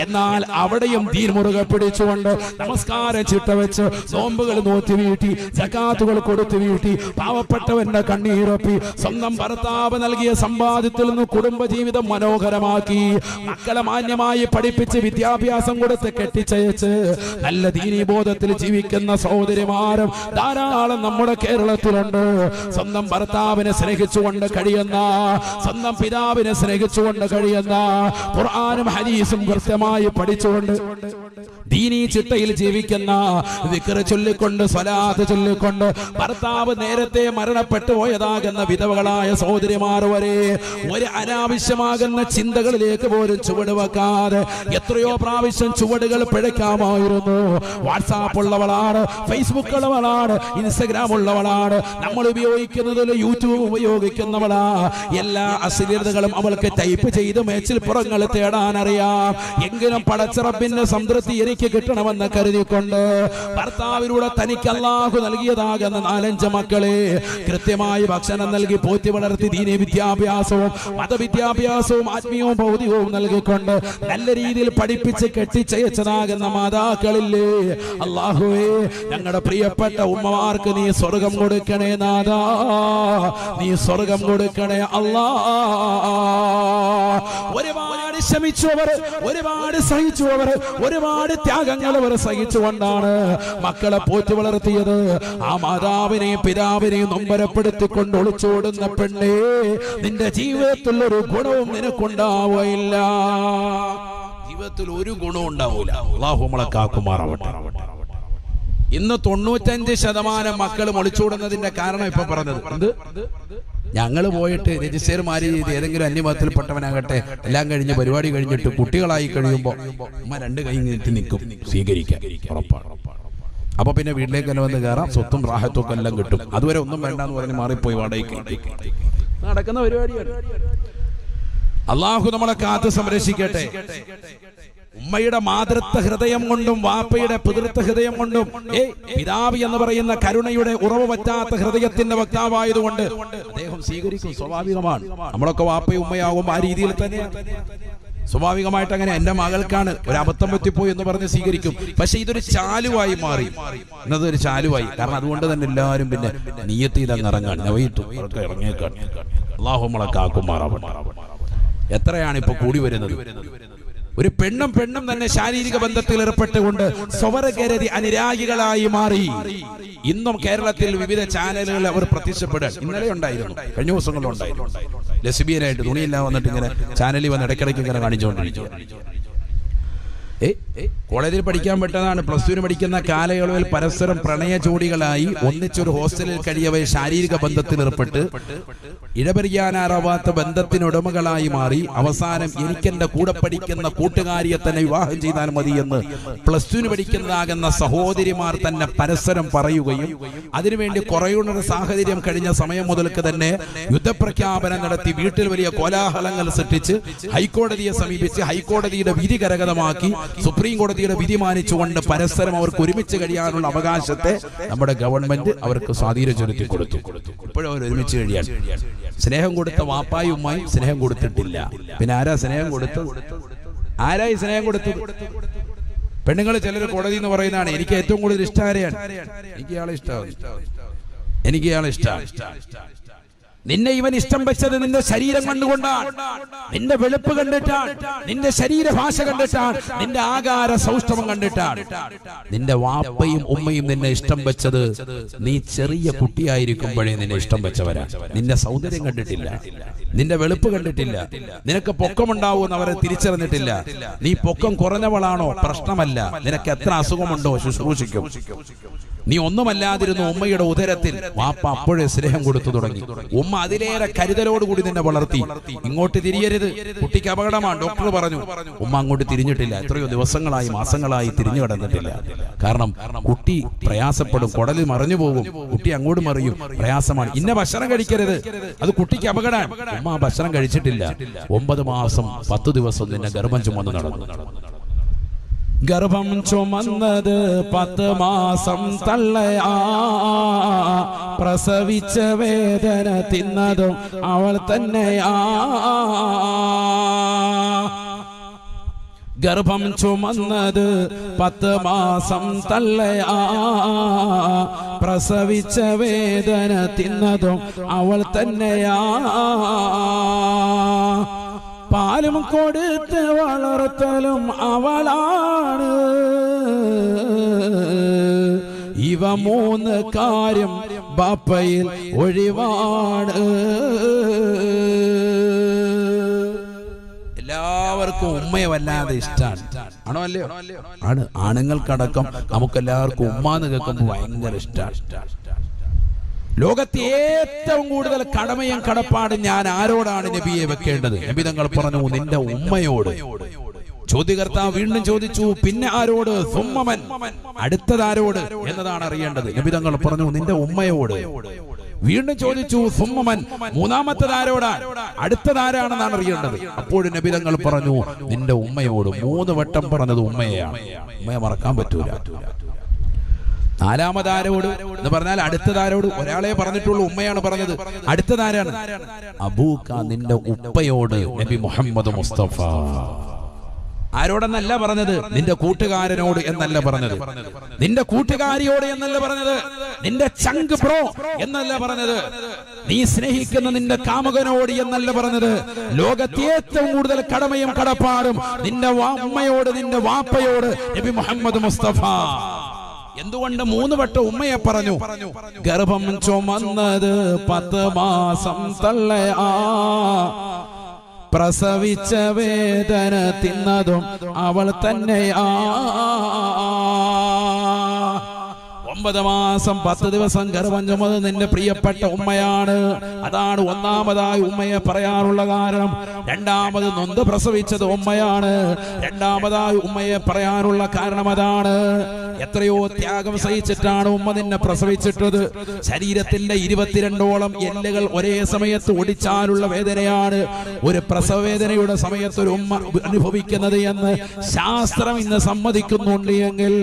എന്നാൽ അവിടെയും ദീൻ മുറുകെ പിടിച്ചുകൊണ്ട് നമസ്കാരം ചിട്ടവെച്ച് നോമ്പുകൾ നോറ്റി വീട്ടി, സകാത്തുകൾ കൊടുത്തു വീട്ടി, പാവപ്പെട്ടവന്റെ കണ്ണീരൊപ്പി, സ്വന്തം ഭർത്താവ് നൽകിയ സമ്പാദ്യത്തിൽ നിന്ന് കുടുംബജീവിതം മനോഹരമാക്കി, മക്കളെ മാന്യമായി പഠിപ്പിച്ച് വിദ്യാഭ്യാസം കൊടുത്ത് കെട്ടിച്ചയച്ച് നല്ല ദീനീബോധത്തിൽ ജീവിക്കുന്ന സഹോദരിമാരും ധാരാളം നമ്മുടെ കേരളത്തിലുണ്ട്. സ്വന്തം ഭർത്താവിനെ സ്നേഹിച്ചുകൊണ്ട് കഴിയുന്ന, സ്വന്തം പിതാവിനെ സ്നേഹിച്ചുകൊണ്ട് കഴിയുന്ന, ഖുർആനും ഹദീസും കൃത്യമായി പഠിച്ചുകൊണ്ട് ദീനീ ചിട്ടയിൽ ജീവിക്കുന്ന, ദിക്ർ ചൊല്ലിക്കൊണ്ട് സ്വലാത്ത് ചൊല്ലിക്കൊണ്ട് ഭർത്താവ് നേരത്തെ മരണപ്പെട്ടു പോയതാകുന്ന വിധവകളായ സഹോദരിമാർ വരെ ഒരു അനാവശ്യമാകുന്ന ചിന്തകളിലേക്ക് പോലും ചുവട് വെക്കാതെ എത്രയോ പ്രാവശ്യം ചുവടുകൾ പിഴയ്ക്കാമായിരുന്നു. വാട്സാപ്പ് ഉള്ളവളാണ്, ഫേസ്ബുക്ക് ഉള്ളവളാണ്, ഇൻസ്റ്റഗ്രാം ഉള്ളവളാണ്, നമ്മൾ ഉപയോഗിക്കുന്നതിൽ യൂട്യൂബ് ഉപയോഗിക്കുന്നവളാ. എല്ലാ അശ്ലീലതകളും അവൾക്ക് ടൈപ്പ് ചെയ്ത് മേച്ചിൽ പുറങ്ങൾ തേടാൻ അറിയാം. എങ്കിലും പടച്ചറബിന്റെ സംതൃപ്തി സംതൃപ്തി എനിക്ക് കിട്ടണമെന്ന് കരുതിക്കൊണ്ട് ഭർത്താവിലൂടെ തനിക്ക് അല്ലാഹു നൽകിയതാകുന്ന 4-5 മക്കളെ കൃത്യമായി ഭക്ഷണം നൽകി പോറ്റി വളർത്തി ദീനീ വിദ്യാഭ്യാസവും മതവിദ്യാഭ്യാസവും ആത്മീയവും ഭൗതികവും നൽകിക്കൊണ്ട് നല്ല രീതിയിൽ പഠിപ്പിച്ച് കെട്ടിച്ചയച്ചതാകുന്ന മാതാക്കളില്ലേ, അല്ലാഹുവേ ഞങ്ങളുടെ പ്രിയപ്പെട്ട ഉമ്മമാർക്ക് നീ സ്വർഗം കൊടുക്കണേ നാഥാ, നീ സ്വർഗം കൊടുക്കണേ അല്ലാ. ഒരുപാട് ശ്രമിച്ചവർ, ഒരുപാട് സഹിച്ചവർ, ഒരുപാട് ത്യാഗങ്ങൾ അവർ സഹിച്ചുകൊണ്ടാണ് മക്കളെ പോറ്റി വളർത്തിയത്. ആ മാതാവിനെയും പിതാവിനെയും നൊമ്പരപ്പെടുത്തിക്കൊണ്ട് ഒളിച്ചോടുന്ന പെണ്ണേ, നിന്റെ ജീവിതത്തിൽ ഒരു ഗുണവും നിനക്കുണ്ടാവുകയില്ല. ജീവിതത്തിൽ ഒരു ഗുണവും ഉണ്ടാവൂല. അല്ലാഹു നമ്മളെ കാക്കുമാറാവട്ടെ. ഇന്ന് 95% മക്കൾ ഒളിച്ചോടുന്നതിന്റെ കാരണം ഇപ്പൊ പറഞ്ഞത്. ഞങ്ങൾ പോയിട്ട് രജിസ്റ്റർ മാരി ചെയ്ത് ഏതെങ്കിലും അന്യമതത്തിൽപ്പെട്ടവനാകട്ടെ എല്ലാം കഴിഞ്ഞ് പരിപാടി കഴിഞ്ഞിട്ട് കുട്ടികളായി കഴിയുമ്പോൾ ഉമ്മ 2 കൈ നീട്ടി നിൽക്കും സ്വീകരിക്കാൻ, ഉറപ്പാണ്. അപ്പൊ പിന്നെ വീട്ടിലേക്ക് തന്നെ വന്ന് കയറാം, സ്വത്തും റാഹത്തും ഒക്കെ എല്ലാം കിട്ടും. അതുവരെ ഒന്നും വേണ്ടെന്ന് പറഞ്ഞ് മാറിപ്പോയി വാടകയ്ക്ക് നടക്കുന്ന പരിപാടിയാണ്. അള്ളാഹു നമ്മളെ കാത്ത് സംരക്ഷിക്കട്ടെ. ഉമ്മയുടെ മാതൃത്വ ഹൃദയം കൊണ്ടും വാപ്പയുടെ പിതൃത്വ ഹൃദയം കൊണ്ടും പിതാവ് എന്ന് പറയുന്ന കരുണയുടെ ഉറവ് പറ്റാത്ത ഹൃദയത്തിന്റെ വക്താവായതുകൊണ്ട് അദ്ദേഹം സ്വീകരിക്കും, സ്വാഭാവികമാണ്. നമ്മളൊക്കെ വാപ്പയും ഉമ്മയാകും ആ രീതിയിൽ തന്നെ സ്വാഭാവികമായിട്ട് അങ്ങനെ. എന്റെ മകൾക്കാണ് ഒരു അബദ്ധം പറ്റിപ്പോയി എന്ന് പറഞ്ഞ് സ്വീകരിക്കും. പക്ഷെ ഇതൊരു ചാലുവായി മാറി, എന്നതൊരു ചാലുവായി. കാരണം അതുകൊണ്ട് തന്നെ എല്ലാവരും പിന്നെ നിയ്യത്ത് ചെയ്തങ്ങ് ഇറങ്ങാൻ ഇറങ്ങിയേക്കാണ്. അല്ലാഹു നമ്മളെ കാക്കുമാറാവട്ടെ. എത്രയാണ് ഇപ്പൊ കൂടി വരുന്നത്? ഒരു പെണ്ണും തന്നെ ശാരീരിക ബന്ധത്തിൽ ഏർപ്പെട്ടുകൊണ്ട് സ്വവർഗരതി അനുരാഗികളായി മാറി. ഇന്നും കേരളത്തിൽ വിവിധ ചാനലുകൾ അവർ പ്രത്യക്ഷപ്പെടാൻ ഇന്നലെ ഉണ്ടായിരുന്നു, കഴിഞ്ഞ ദിവസങ്ങളിലുണ്ടായിരുന്നു. ലെസ്ബിയനായിട്ട് തുണിയില്ല വന്നിട്ട് ഇങ്ങനെ ചാനലിൽ വന്ന് ഇടയ്ക്കിടയ്ക്ക് ഇങ്ങനെ കാണിച്ചുകൊണ്ടിരിക്കും. കോളേജിൽ പഠിക്കാൻ പറ്റുന്നതാണ്. +2 പഠിക്കുന്ന കാലയളവിൽ പരസ്പരം പ്രണയ ജോഡികളായി ഒന്നിച്ചൊരു ഹോസ്റ്റലിൽ കഴിയവേ ശാരീരിക ബന്ധത്തിൽ ഏർപ്പെട്ട് ഇടപെരിയാനാറാവാത്ത ബന്ധത്തിനുടമകളായി മാറി. അവസാനം എനിക്കെന്റെ കൂടെ പഠിക്കുന്ന കൂട്ടുകാരിയെ തന്നെ വിവാഹം ചെയ്താൽ മതി എന്ന് +2 പഠിക്കുന്നതാകുന്ന സഹോദരിമാർ തന്നെ പരസ്പരം പറയുകയും അതിനുവേണ്ടി കുറയുന്ന സാഹചര്യം കഴിഞ്ഞ സമയം മുതൽക്ക് തന്നെ യുദ്ധപ്രഖ്യാപനം നടത്തി വീട്ടിൽ വലിയ കോലാഹലങ്ങൾ സൃഷ്ടിച്ച് ഹൈക്കോടതിയെ സമീപിച്ച് ഹൈക്കോടതിയുടെ വിധി കരഗതമാക്കി സുപ്രീം കോടതിയുടെ വിധി മാനിച്ചുകൊണ്ട് പരസ്പരം അവർക്ക് ഒരുമിച്ച് കഴിയാനുള്ള അവകാശത്തെ നമ്മുടെ ഗവൺമെന്റ് അവർക്ക് സ്വാധീനം ചെലുത്തി കൊടുത്തു. ഇപ്പോഴും അവർ ഒരുമിച്ച് കഴിയാൻ. സ്നേഹം കൊടുത്ത വാപ്പായും ഉമ്മായും സ്നേഹം കൊടുത്തിട്ടില്ല. പിന്നെ ആരാ സ്നേഹം കൊടുത്തത്? ആരായി സ്നേഹം കൊടുത്തത്? പെണ്ണുങ്ങൾ ചിലർ കോടതി എന്ന് പറയുന്നതാണ് എനിക്ക് ഏറ്റവും കൂടുതൽ ഇഷ്ടം ആരെയാണ്? എനിക്ക് ഇയാളെ ഇഷ്ടമാണ്. നിന്നെ ഇവൻ ഇഷ്ടം വെച്ചത് നിന്റെ ശരീരം കണ്ടുകൊണ്ടാണ്, നിന്റെ വെളുപ്പ് കണ്ടിട്ടാണ്, നിന്റെ ശരീരഭാഷ കണ്ടിട്ടാണ്, നിന്റെ ആകാര സൗഷ്ഠവം കണ്ടിട്ടാണ്. നിന്റെ വാപ്പയും ഉമ്മയും നിന്നെ ഇഷ്ടം വെച്ചത് നീ ചെറിയ കുട്ടിയായിരിക്കുമ്പോഴേ നിന്നെ ഇഷ്ടം വെച്ചവരാ. നിന്റെ സൗന്ദര്യം കണ്ടിട്ടില്ല, നിന്റെ വെളുപ്പ് കണ്ടിട്ടില്ല, നിനക്ക് പൊക്കമുണ്ടാവുമെന്ന് അവരെ തിരിച്ചറിഞ്ഞിട്ടില്ല. നീ പൊക്കം കുറഞ്ഞവളാണോ? പ്രശ്നമല്ല. നിനക്ക് എത്ര അസുഖമുണ്ടോ? ശുശ്രൂഷിക്കും. നീ ഒന്നുമല്ലാതിരുന്നു ഉമ്മയുടെ ഉദരത്തിൽ. വാപ്പ അപ്പോഴേ സ്നേഹം കൊടുത്തു തുടങ്ങി. ഉമ്മ അതിലേറെ കരുതലോടുകൂടി നിന്നെ വളർത്തി. ഇങ്ങോട്ട് തിരിയരുത്, കുട്ടിക്ക് അപകടമാണ്, ഡോക്ടർ പറഞ്ഞു. ഉമ്മ അങ്ങോട്ട് തിരിഞ്ഞിട്ടില്ല. എത്രയോ ദിവസങ്ങളായി, മാസങ്ങളായി തിരിഞ്ഞു കടന്നിട്ടില്ല. കാരണം കുട്ടി പ്രയാസപ്പെടും, കുടലിൽ മറിഞ്ഞു പോകും, കുട്ടി അങ്ങോട്ട് മറിയും, പ്രയാസമാണ്. ഇന്ന ഭക്ഷണം കഴിക്കരുത്, അത് കുട്ടിക്ക് അപകടമാണ്. ഉമ്മ ആ ഭക്ഷണം കഴിച്ചിട്ടില്ല. 9 മാസം 10 ദിവസം നിന്നെ ഗർഭം ചുമന്ന് നടന്നു. ഗർഭം ചുമന്നത് 10 മാസം തള്ളയാ, പ്രസവിച്ച വേദന തിന്നതും അവൾ തന്നെയാ. ഗർഭം ചുമന്നത് 10 മാസം തള്ളയാ, പ്രസവിച്ച വേദന തിന്നതും അവൾ തന്നെയാ. പാലും കൊടുത്ത് വളർത്തലും അവളാണ്. ഇവ 3 കാര്യം ബാപ്പയിൽ ഒഴിവാണ്. എല്ലാവർക്കും ഉമ്മയെ വല്ലാതെ ഇഷ്ടമാണ്. ആണോ അല്ലയോ? ആണ്. ആണുങ്ങൾക്കടക്കം നമുക്കെല്ലാവർക്കും ഉമ്മാന്ന് കേൾക്കുമ്പോൾ ഭയങ്കര ഇഷ്ടമാണ്. ലോകത്തെ ഏറ്റവും കൂടുതൽ കടമയും കടപ്പാടും ഞാൻ ആരോടാണ് നബിയെ വെക്കേണ്ടത്? നബി തങ്ങൾ പറഞ്ഞു, നിന്റെ ഉമ്മയോട്. ചോദ്യകർത്താവ് വീണ്ടും ചോദിച്ചു, പിന്നെ ആരോട്? സുമ്മമൻ, അടുത്തതാരോട് എന്നതാണ് അറിയേണ്ടത്. നബി തങ്ങൾ പറഞ്ഞു, നിന്റെ ഉമ്മയോട്. വീണ്ടും ചോദിച്ചു സുമ്മൻ, മൂന്നാമത്തേതാരോടാണ്, അടുത്തതാരാണെന്നാണ് അറിയേണ്ടത്. അപ്പോഴും നബി തങ്ങൾ പറഞ്ഞു നിന്റെ ഉമ്മയോട്. 3 വട്ടം പറഞ്ഞത് ഉമ്മയെയാണ്. ഉമ്മയെ മറക്കാൻ പറ്റൂല. നാലാമതാരോട് എന്ന് പറഞ്ഞാൽ അടുത്തതാരോട് ഒരാളെ പറഞ്ഞിട്ടുള്ളൂ, ഉമ്മയാണ് പറഞ്ഞത്. അടുത്തതാരാണ്? അബൂക്ക, നിന്റെ ഉപ്പയോട്. നബി മുഹമ്മദ് മുസ്തഫ ആരോടെന്നല്ല പറഞ്ഞത്, നിന്റെ കൂട്ടുകാരനോട് എന്നല്ല പറഞ്ഞത്, നിന്റെ കൂട്ടുകാരിയോട് എന്നല്ല പറഞ്ഞത്, നിന്റെ ചങ്ക് ബ്രോ എന്നല്ല പറഞ്ഞത്, നീ സ്നേഹിക്കുന്ന നിന്റെ കാമുകനോട് എന്നല്ല പറഞ്ഞത്. ലോകത്തെ ഏറ്റവും കൂടുതൽ കടമയും കടപ്പാടും നിന്റെ ഉമ്മയോട്, നിന്റെ വാപ്പയോട്. നബി മുഹമ്മദ് മുസ്തഫ എന്തുകൊണ്ട് 3 വട്ടം ഉമ്മയെ പറഞ്ഞു? ഗർഭം ചുമന്നത് 10 മാസം തള്ളയാ, പ്രസവിച്ച വേദന തിന്നതും അവൾ തന്നെയാ. 9 മാസം 10 ദിവസം ഗർഭം ചുമത് നിന്റെ പ്രിയപ്പെട്ട ഉമ്മയാണ്. അതാണ് ഒന്നാമതായി ഉമ്മയെ പറയാനുള്ള കാരണം. രണ്ടാമത് നൊന്ത് പ്രസവിച്ചത് ഉമ്മയാണ്. രണ്ടാമതായി ഉമ്മയെ പറയാനുള്ള കാരണം അതാണ്. എത്രയോ ത്യാഗം സഹിച്ചിട്ടാണ് ഉമ്മ നിന്നെ പ്രസവിച്ചിട്ടത്. ശരീരത്തിന്റെ 22ഓളം എല്ലുകൾ ഒരേ സമയത്ത് ഒടിച്ചാലുള്ള വേദനയാണ് ഒരു പ്രസവ വേദനയുടെ സമയത്ത് ഒരു ഉമ്മ അനുഭവിക്കുന്നത് എന്ന് ശാസ്ത്രം ഇന്ന് സമ്മതിക്കുന്നുണ്ട്. എങ്കിൽ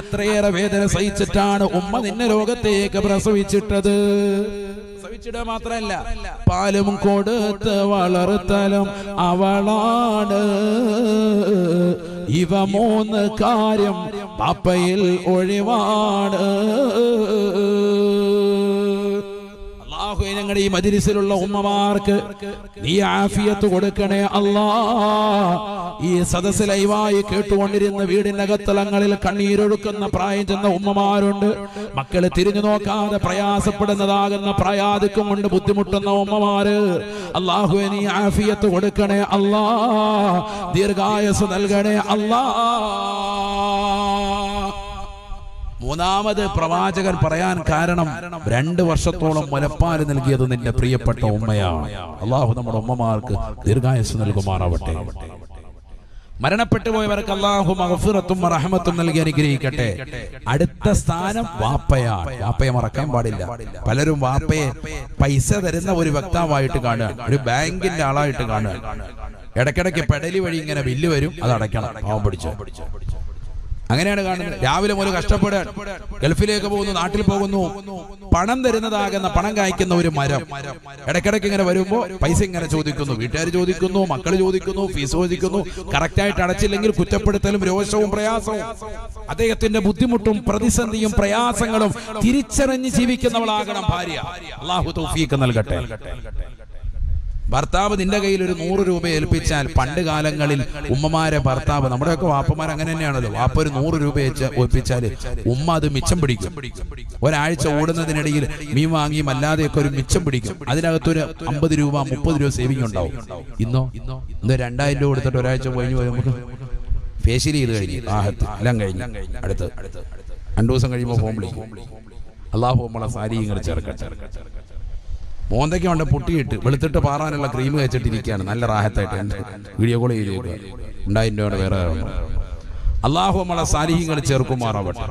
അത്രയേറെ വേദന സഹിച്ചിട്ടാണ് ഉമ്മ നിന്നെ ലോകത്തേക്ക് പ്രസവിച്ചിട്ടത്. പ്രസവിച്ചിട മാത്രല്ല, പാലും കൊടുത്ത് വളർത്തലും അവളാണ്. ഇവ 3 കാര്യം പാപ്പയിൽ ഒഴിവാണ്. അല്ലാഹു ഞങ്ങളുടെ ഈ മജ്‌ലിസിലുള്ള ഉമ്മമാർക്ക് നീ ആഫിയത്ത് കൊടുക്കണേ അല്ലാ. ഈ സദസ്സ് ലൈവായി കേട്ടുകൊണ്ടിരുന്ന വീടിനകത്തലങ്ങളിൽ കണ്ണീരൊഴുക്കുന്ന പ്രായം ചെന്ന ഉമ്മമാരുണ്ട്. മക്കളെ തിരിഞ്ഞു നോക്കാതെ പ്രയാസപ്പെടുന്നതാകുന്ന പ്രായാധിക്യം കൊണ്ട് ബുദ്ധിമുട്ടുന്ന ഉമ്മമാര്, അല്ലാഹു നീ ആഫിയത്ത് കൊടുക്കണേ അല്ലാ. ദീർഘായുസ്സ് നൽകണേ അല്ലാ. മൂന്നാമത് പ്രവാചകൻ പറയാൻ കാരണം 2 വർഷത്തോളം മുലപ്പാല് നൽകിയത് നിന്റെ പ്രിയപ്പെട്ട ഉമ്മയാണ്. അല്ലാഹു നമ്മുടെ ഉമ്മമാർക്ക് ദീർഘായുസ്സ് നൽകുമാറാവട്ടെ. മരണപ്പെട്ടു പോയവർക്ക് അല്ലാഹു മഗ്ഫിറത്തും റഹ്മത്തും നൽകി അനുഗ്രഹിക്കട്ടെ. അടുത്ത സ്ഥാനം വാപ്പയാണ്. വാപ്പയെ മറക്കാൻ പാടില്ല. പലരും വാപ്പയെ പൈസ തരുന്ന ഒരു വക്താവായിട്ട് കാണുക, ഒരു ബാങ്കിന്റെ ആളായിട്ട് കാണുക. ഇടയ്ക്കിടയ്ക്ക് പെടലി വഴി ഇങ്ങനെ ബില്ല് വരും, അത് അടയ്ക്കണം. പാവം പിടിച്ചോ, അങ്ങനെയാണ് കാണുന്നത്. രാവിലെ മുതൽ കഷ്ടപ്പെടാൻ ഗൾഫിലേക്ക് പോകുന്നു, നാട്ടിൽ പോകുന്നു. പണം തരുന്നതാകുന്ന, പണം കായ്ക്കുന്ന ഒരു മരം ഇടയ്ക്കിടയ്ക്ക് ഇങ്ങനെ വരുമ്പോ പൈസ ഇങ്ങനെ ചോദിക്കുന്നു. വീട്ടുകാർ ചോദിക്കുന്നു, മക്കൾ ചോദിക്കുന്നു, ഫീസ് ചോദിക്കുന്നു. കറക്റ്റായിട്ട് അടച്ചില്ലെങ്കിൽ കുറ്റപ്പെടുത്തലും രോഷവും പ്രയാസവും. അദ്ദേഹത്തിന്റെ ബുദ്ധിമുട്ടും പ്രതിസന്ധിയും പ്രയാസങ്ങളും തിരിച്ചറിഞ്ഞ് ജീവിക്കുന്നവളാകണം ഭാര്യ. അല്ലാഹു തൗഫീഖ് നൽകട്ടെ. ഭർത്താവ് നിന്റെ കയ്യിൽ ഒരു 100 രൂപ ഏൽപ്പിച്ചാൽ, പണ്ട് കാലങ്ങളിൽ ഉമ്മമാരെ ഭർത്താവ്, നമ്മുടെയൊക്കെ വാപ്പമാർ അങ്ങനെ തന്നെയാണല്ലോ, വാപ്പ ഒരു 100 രൂപ ഏൽപ്പിച്ചാൽ ഉമ്മ അത് മിച്ചം പിടിക്കും. ഒരാഴ്ച ഓടുന്നതിനിടയിൽ മീൻ വാങ്ങിയും അല്ലാതെയൊക്കെ ഒരു മിച്ചം പിടിക്കും. അതിനകത്തൊരു 50 രൂപ 30 രൂപ സേവിങ് ഉണ്ടാവും. ഇന്നോ 2000 രൂപ കൊടുത്തിട്ട് ഒരാഴ്ച കഴിഞ്ഞ് നമുക്ക് ഫേഷ്യൽ ചെയ്ത് കഴിഞ്ഞു, ആഹത്ത് എല്ലാം കഴിഞ്ഞു. അടുത്ത് 2 ദിവസം കഴിയുമ്പോൾ ഫോൺ വിളിക്കും. അല്ലാഹു നമ്മളെ സാരി ഇങ്ങനെ ചേർക്കട്ടെ. മോന്തയ്ക്ക് കൊണ്ട് പൊട്ടിയിട്ട് വെളുത്തിട്ട് പാറാനുള്ള ക്രീം വെച്ചിട്ടിരിക്കുകയാണ്. നല്ല റാഹത്തായിട്ട് വീഡിയോ കോൾ ചെയ്ത് 2000 രൂപയുടെ വേറെ. അല്ലാഹു നമ്മളെ സാലിഹീങ്ങൾ ചേർക്കുമാറാവട്ടെ.